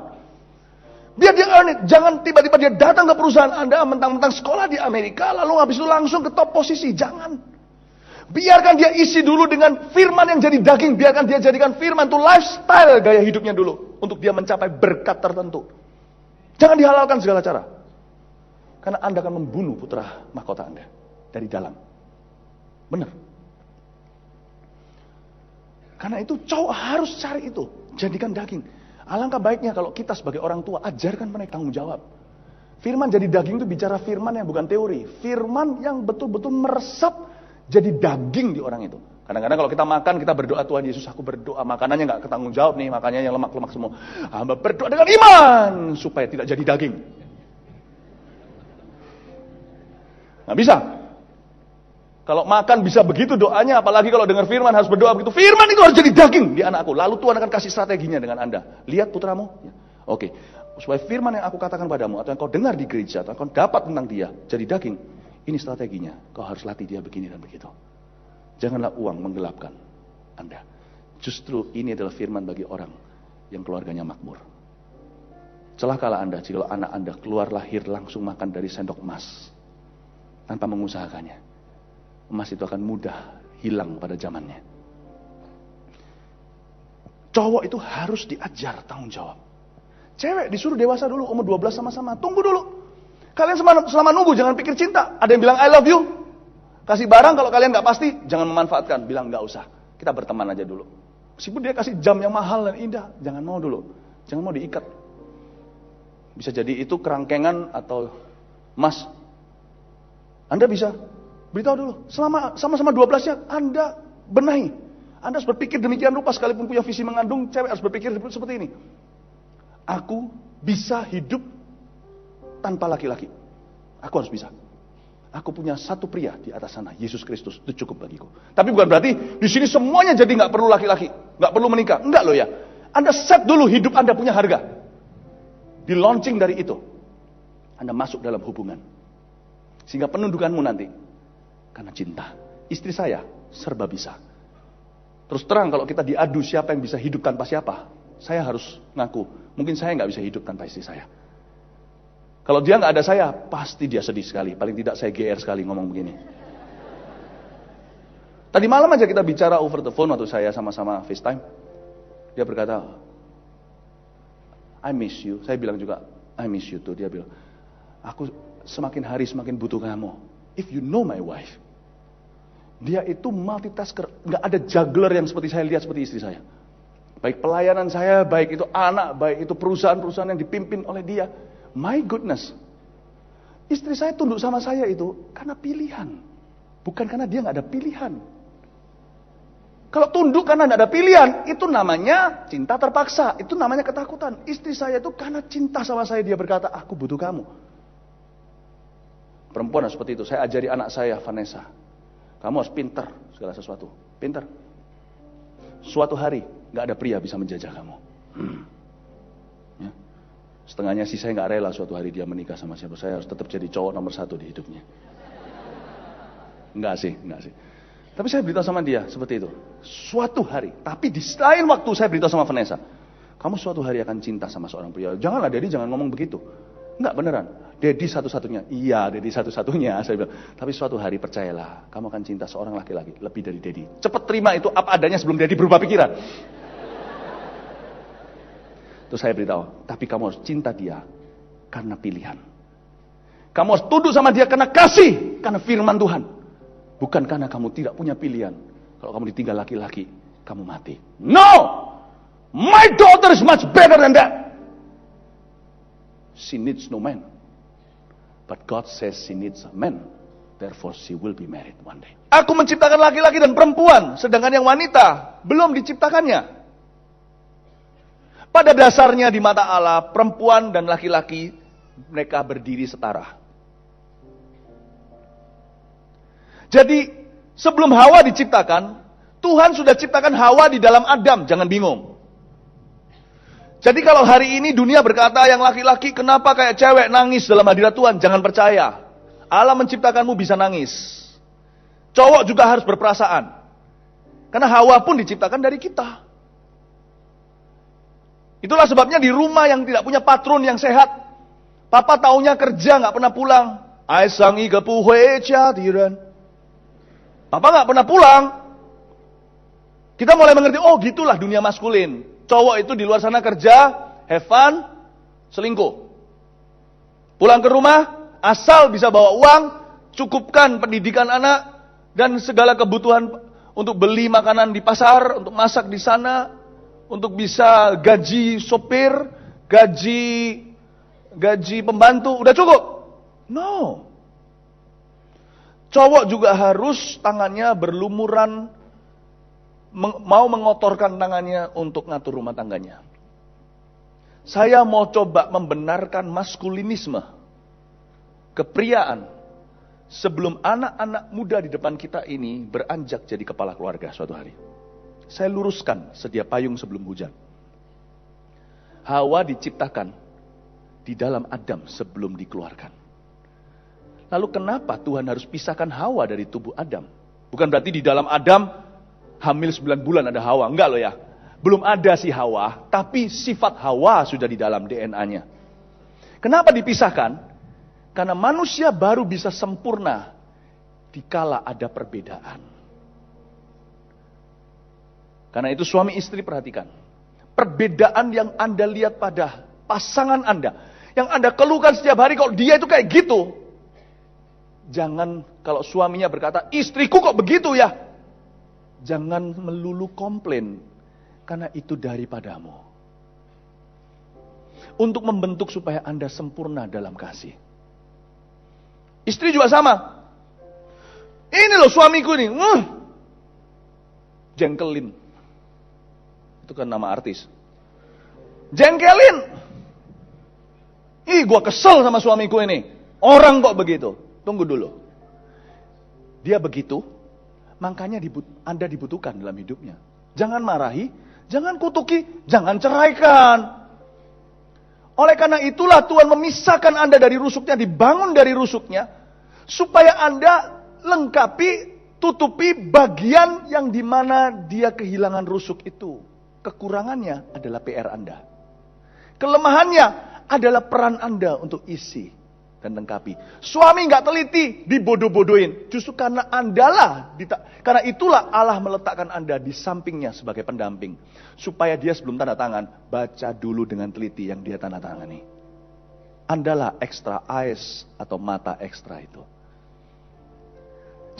Biar dia earn it. Jangan tiba-tiba dia datang ke perusahaan Anda. Mentang-mentang sekolah di Amerika. Lalu habis itu langsung ke top posisi. Jangan. Biarkan dia isi dulu dengan firman yang jadi daging. Biarkan dia jadikan firman itu lifestyle gaya hidupnya dulu. Untuk dia mencapai berkat tertentu. Jangan dihalalkan segala cara. Karena Anda akan membunuh putra mahkota Anda. Dari dalam. Benar. Karena itu cowok harus cari itu. Jadikan daging. Alangkah baiknya kalau kita sebagai orang tua ajarkan mereka tanggung jawab. Firman jadi daging itu bicara firman yang bukan teori. Firman yang betul-betul meresap jadi daging di orang itu. Kadang-kadang kalau kita makan kita berdoa, Tuhan Yesus aku berdoa makanannya gak ketanggung jawab nih. Makannya yang lemak-lemak semua. Hamba berdoa dengan iman supaya tidak jadi daging. Gak bisa. Kalau makan bisa begitu doanya, apalagi kalau dengar firman harus berdoa begitu. Firman itu harus jadi daging di anakku. Lalu Tuhan akan kasih strateginya dengan Anda. Lihat putramu. Ya. Oke. Supaya firman yang aku katakan padamu, atau yang kau dengar di gereja, atau kau dapat tentang dia, jadi daging. Ini strateginya. Kau harus latih dia begini dan begitu. Janganlah uang menggelapkan Anda. Justru ini adalah firman bagi orang yang keluarganya makmur. Celakalah Anda jika anak Anda keluar lahir langsung makan dari sendok emas tanpa mengusahakannya. Emas itu akan mudah hilang pada zamannya. Cowok itu harus diajar tanggung jawab. Cewek disuruh dewasa dulu, umur 12 sama-sama. Tunggu dulu. Kalian selama nunggu jangan pikir cinta. Ada yang bilang I love you. Kasih barang, kalau kalian gak pasti, jangan memanfaatkan. Bilang gak usah, kita berteman aja dulu. Meskipun dia kasih jam yang mahal dan indah, jangan mau dulu. Jangan mau diikat. Bisa jadi itu kerangkengan atau emas. Anda bisa beritahu dulu. Selama sama-sama 12-nya, Anda benahi. Anda harus berpikir demikian rupa, sekalipun punya visi mengandung, cewek harus berpikir seperti ini. Aku bisa hidup tanpa laki-laki. Aku harus bisa. Aku punya satu pria di atas sana, Yesus Kristus, itu cukup bagiku. Tapi bukan berarti di sini semuanya jadi nggak perlu laki-laki, nggak perlu menikah. Enggak loh ya. Anda set dulu hidup Anda punya harga. Di launching dari itu, Anda masuk dalam hubungan. Sehingga penundukanmu nanti karena cinta. Istri saya serba bisa. Terus terang kalau kita diadu siapa yang bisa hidup tanpa siapa, saya harus ngaku, mungkin saya nggak bisa hidup tanpa istri saya. Kalau dia nggak ada saya, pasti dia sedih sekali. Paling tidak saya GR sekali ngomong begini. Tadi malam aja kita bicara over the phone waktu saya sama-sama FaceTime. Dia berkata, I miss you. Saya bilang juga, I miss you too. Dia bilang, aku semakin hari semakin butuh kamu. If you know my wife. Dia itu multitasker. Nggak ada juggler yang seperti saya lihat seperti istri saya. Baik pelayanan saya, baik itu anak, baik itu perusahaan-perusahaan yang dipimpin oleh dia. My goodness. Istri saya tunduk sama saya itu karena pilihan. Bukan karena dia nggak ada pilihan. Kalau tunduk karena nggak ada pilihan, itu namanya cinta terpaksa. Itu namanya ketakutan. Istri saya itu karena cinta sama saya, dia berkata, aku butuh kamu. Perempuan harus seperti itu. Saya ajari anak saya, Vanessa. Kamu harus pintar segala sesuatu. Pintar. Suatu hari, nggak ada pria bisa menjajah kamu. Ya. Setengahnya sih saya nggak rela suatu hari dia menikah sama siapa. Saya harus tetap jadi cowok nomor 1 di hidupnya. Enggak sih. Tapi saya beritahu sama dia seperti itu. Suatu hari, tapi di lain waktu saya beritahu sama Vanessa, kamu suatu hari akan cinta sama seorang pria. Janganlah Daddy, jangan ngomong begitu. Enggak beneran. Daddy satu-satunya. Iya, Daddy satu-satunya. Saya bilang, tapi suatu hari percayalah, kamu akan cinta seorang laki-laki lebih dari Daddy. Cepat terima itu apa adanya sebelum Daddy berubah pikiran. Terus saya beritahu, tapi kamu harus cinta dia karena pilihan. Kamu harus tunduk sama dia karena kasih, karena firman Tuhan. Bukan karena kamu tidak punya pilihan. Kalau kamu ditinggal laki-laki, kamu mati. No! My daughter is much better than that. She needs no man. But God says she needs a man. Therefore she will be married one day. Aku menciptakan laki-laki dan perempuan, sedangkan yang wanita belum diciptakannya. Pada dasarnya di mata Allah, perempuan dan laki-laki mereka berdiri setara. Jadi sebelum Hawa diciptakan, Tuhan sudah ciptakan Hawa di dalam Adam, jangan bingung. Jadi kalau hari ini dunia berkata yang laki-laki kenapa kayak cewek nangis dalam hadirat Tuhan, jangan percaya. Allah menciptakanmu bisa nangis. Cowok juga harus berperasaan. Karena Hawa pun diciptakan dari kita. Itulah sebabnya di rumah yang tidak punya patron yang sehat, papa taunya kerja nggak pernah pulang. Ai sangi ke puhui jadiran. Papa nggak pernah pulang. Kita mulai mengerti, oh gitulah dunia maskulin. Cowok itu di luar sana kerja, have fun, selingkuh. Pulang ke rumah, asal bisa bawa uang, cukupkan pendidikan anak, dan segala kebutuhan untuk beli makanan di pasar, untuk masak di sana, untuk bisa gaji sopir, gaji pembantu, udah cukup. No. Cowok juga harus tangannya berlumuran, mau mengotorkan tangannya untuk ngatur rumah tangganya. Saya mau coba membenarkan maskulinisme, kepriaan, sebelum anak-anak muda di depan kita ini beranjak jadi kepala keluarga suatu hari. Saya luruskan sedia payung sebelum hujan. Hawa diciptakan di dalam Adam sebelum dikeluarkan. Lalu kenapa Tuhan harus pisahkan Hawa dari tubuh Adam? Bukan berarti di dalam Adam hamil 9 bulan ada Hawa. Enggak loh ya. Belum ada si Hawa, tapi sifat Hawa sudah di dalam DNA-nya. Kenapa dipisahkan? Karena manusia baru bisa sempurna dikala ada perbedaan. Karena itu suami istri perhatikan. Perbedaan yang Anda lihat pada pasangan Anda, yang Anda keluhkan setiap hari kalau dia itu kayak gitu. Jangan kalau suaminya berkata, istriku kok begitu ya. Jangan melulu komplain. Karena itu daripadamu. Untuk membentuk supaya Anda sempurna dalam kasih. Istri juga sama. Ini loh suamiku ini. Jengkelin. Itu kan nama artis. Jengkelin. Ih, gua kesel sama suamiku ini. Orang kok begitu. Tunggu dulu. Dia begitu, makanya Anda dibutuhkan dalam hidupnya. Jangan marahi, jangan kutuki, jangan ceraikan. Oleh karena itulah Tuhan memisahkan Anda dari rusuknya, dibangun dari rusuknya, supaya Anda lengkapi, tutupi bagian yang dimana dia kehilangan rusuk itu. Kekurangannya adalah PR Anda. Kelemahannya adalah peran Anda untuk isi dan lengkapi. Suami nggak teliti, dibodoh-bodohin. Justru karena karena itulah Allah meletakkan Anda di sampingnya sebagai pendamping. Supaya dia sebelum tanda tangan, baca dulu dengan teliti yang dia tanda tangani. Andalah extra eyes atau mata ekstra itu.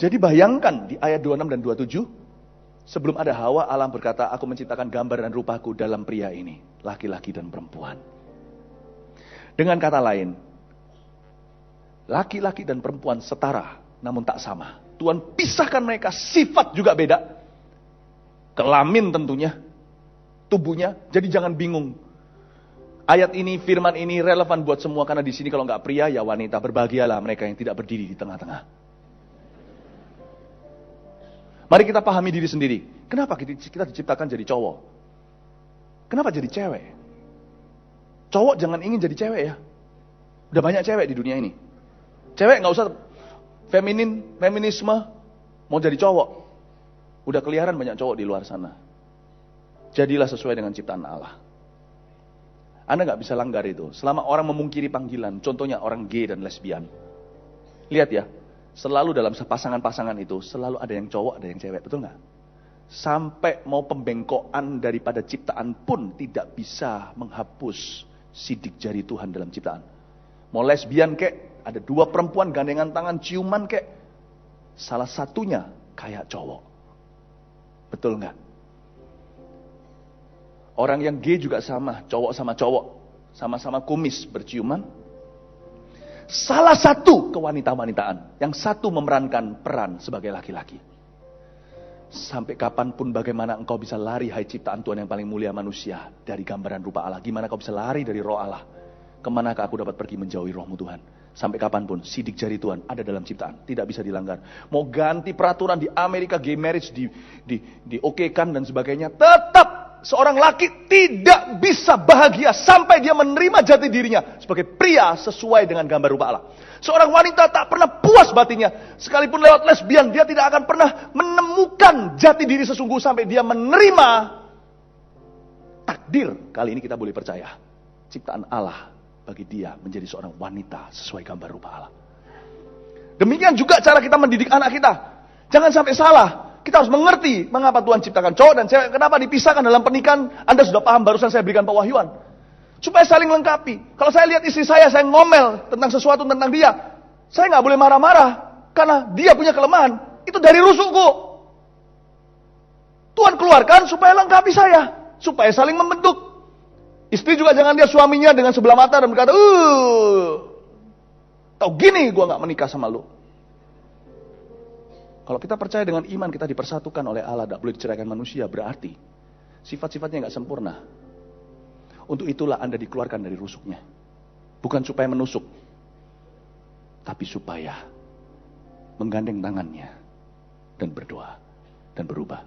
Jadi bayangkan di ayat 26 dan 27, sebelum ada Hawa, Allah berkata, aku menciptakan gambar dan rupaku dalam pria ini, laki-laki dan perempuan. Dengan kata lain, laki-laki dan perempuan setara, namun tak sama. Tuhan pisahkan mereka, sifat juga beda. Kelamin tentunya, tubuhnya. Jadi jangan bingung. Ayat ini, firman ini relevan buat semua. Karena di sini kalau nggak pria, ya wanita. Berbahagialah mereka yang tidak berdiri di tengah-tengah. Mari kita pahami diri sendiri. Kenapa kita diciptakan jadi cowok? Kenapa jadi cewek? Cowok jangan ingin jadi cewek ya. Udah banyak cewek di dunia ini. Cewek gak usah feminisme, mau jadi cowok. Udah keliaran banyak cowok di luar sana. Jadilah sesuai dengan ciptaan Allah. Anda gak bisa langgar itu. Selama orang memungkiri panggilan, contohnya orang gay dan lesbian. Lihat ya, selalu dalam pasangan-pasangan itu, selalu ada yang cowok, ada yang cewek, betul gak? Sampai mau pembengkokan daripada ciptaan pun tidak bisa menghapus sidik jari Tuhan dalam ciptaan. Mau lesbian kek, ada dua perempuan gandengan tangan ciuman kek, salah satunya kayak cowok. Betul nggak? Orang yang gay juga sama, cowok sama cowok, sama-sama kumis berciuman. Salah satu kewanita-wanitaan, yang satu memerankan peran sebagai laki-laki. Sampai kapanpun bagaimana engkau bisa lari, hai ciptaan Tuhan yang paling mulia manusia, dari gambaran rupa Allah. Gimana kau bisa lari dari roh Allah? Kemanakah aku dapat pergi menjauhi rohmu Tuhan? Sampai kapanpun sidik jari Tuhan ada dalam ciptaan, tidak bisa dilanggar. Mau ganti peraturan di Amerika, gay marriage diokekan dan sebagainya, tetap seorang laki tidak bisa bahagia sampai dia menerima jati dirinya sebagai pria sesuai dengan gambar rupa Allah. Seorang wanita tak pernah puas batinnya, sekalipun lewat lesbian dia tidak akan pernah menemukan jati diri sesungguh sampai dia menerima takdir. Kali ini kita boleh percaya ciptaan Allah bagi dia menjadi seorang wanita sesuai gambar rupa Allah. Demikian juga cara kita mendidik anak kita. Jangan sampai salah. Kita harus mengerti mengapa Tuhan ciptakan cowok dan cewek. Kenapa dipisahkan dalam pernikahan. Anda sudah paham, barusan saya berikan pewahyuan. Supaya saling lengkapi. Kalau saya lihat istri saya ngomel tentang sesuatu tentang dia, saya nggak boleh marah-marah. Karena dia punya kelemahan. Itu dari rusukku. Tuhan keluarkan supaya lengkapi saya. Supaya saling membentuk. Istri juga jangan lihat suaminya dengan sebelah mata dan berkata, tau gini gue gak menikah sama lu. Kalau kita percaya dengan iman kita dipersatukan oleh Allah, tidak boleh diceraikan manusia, berarti sifat-sifatnya gak sempurna. Untuk itulah Anda dikeluarkan dari rusuknya. Bukan supaya menusuk, tapi supaya menggandeng tangannya dan berdoa dan berubah.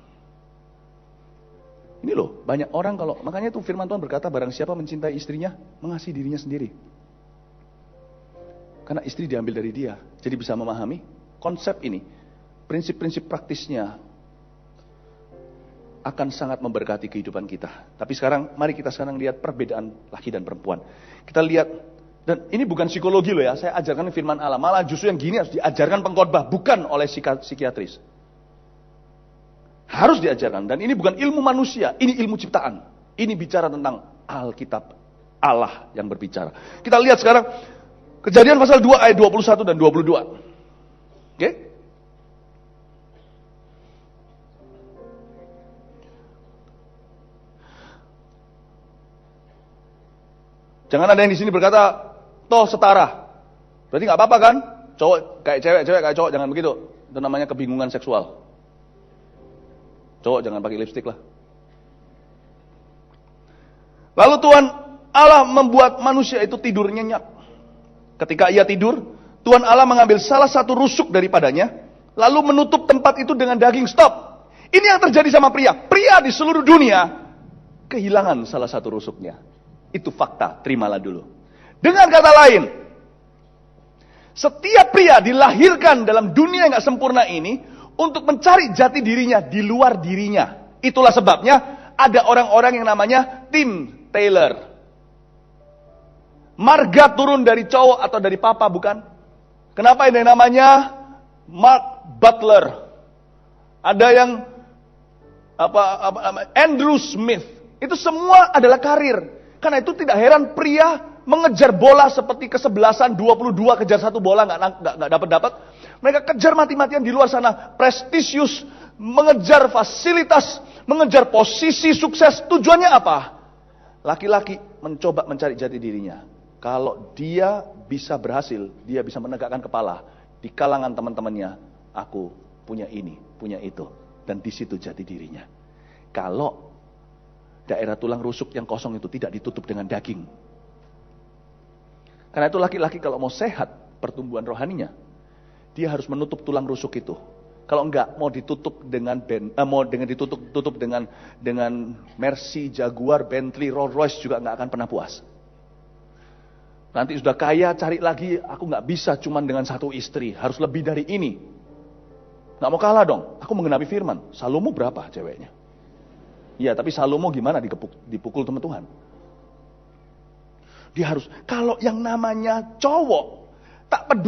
Ini loh, banyak orang kalau, makanya itu firman Tuhan berkata, barang siapa mencintai istrinya, mengasihi dirinya sendiri. Karena istri diambil dari dia. Jadi bisa memahami konsep ini. Prinsip-prinsip praktisnya akan sangat memberkati kehidupan kita. Tapi sekarang, mari kita sekarang lihat perbedaan laki dan perempuan. Kita lihat, dan ini bukan psikologi loh ya, saya ajarkan firman Allah. Malah justru yang gini harus diajarkan pengkhotbah, bukan oleh psikiatris. Harus diajarkan, dan ini bukan ilmu manusia, ini ilmu ciptaan. Ini bicara tentang Alkitab, Allah yang berbicara. Kita lihat sekarang, Kejadian pasal 2 ayat 21 dan 22. Oke? Jangan ada yang di sini berkata, toh setara. Berarti nggak apa-apa kan? Cowok kayak cewek, cewek kayak cowok, jangan begitu. Itu namanya kebingungan seksual. Cowok jangan pakai lipstik lah. Lalu Tuhan Allah membuat manusia itu tidur nyenyak. Ketika ia tidur, Tuhan Allah mengambil salah satu rusuk daripadanya, lalu menutup tempat itu dengan daging. Stop. Ini yang terjadi sama pria. Pria di seluruh dunia kehilangan salah satu rusuknya. Itu fakta, terimalah dulu. Dengan kata lain, setiap pria dilahirkan dalam dunia yang gak sempurna ini untuk mencari jati dirinya di luar dirinya. Itulah sebabnya ada orang-orang yang namanya Tim Taylor. Marga turun dari cowok atau dari papa, bukan? Kenapa ini namanya Mark Butler? Ada yang Andrew Smith. Itu semua adalah karir. Karena itu tidak heran pria mengejar bola seperti kesebelasan 22 kejar satu bola nggak dapat. Mereka kejar mati-matian di luar sana, prestisius, mengejar fasilitas, mengejar posisi sukses. Tujuannya apa? Laki-laki mencoba mencari jati dirinya. Kalau dia bisa berhasil, dia bisa menegakkan kepala di kalangan teman-temannya. Aku punya ini, punya itu, dan di situ jati dirinya. Kalau daerah tulang rusuk yang kosong itu tidak ditutup dengan daging. Karena itu laki-laki kalau mau sehat pertumbuhan rohaninya, dia harus menutup tulang rusuk itu. Kalau enggak mau ditutup dengan ditutup dengan Mercy, Jaguar, Bentley, Rolls Royce juga enggak akan pernah puas. Nanti sudah kaya cari lagi, aku enggak bisa cuman dengan satu istri, harus lebih dari ini. Enggak mau kalah dong. Aku mengenapi firman. Salomo berapa ceweknya? Iya, tapi Salomo gimana dipukul teman Tuhan? Dia harus, kalau yang namanya cowok tak peduli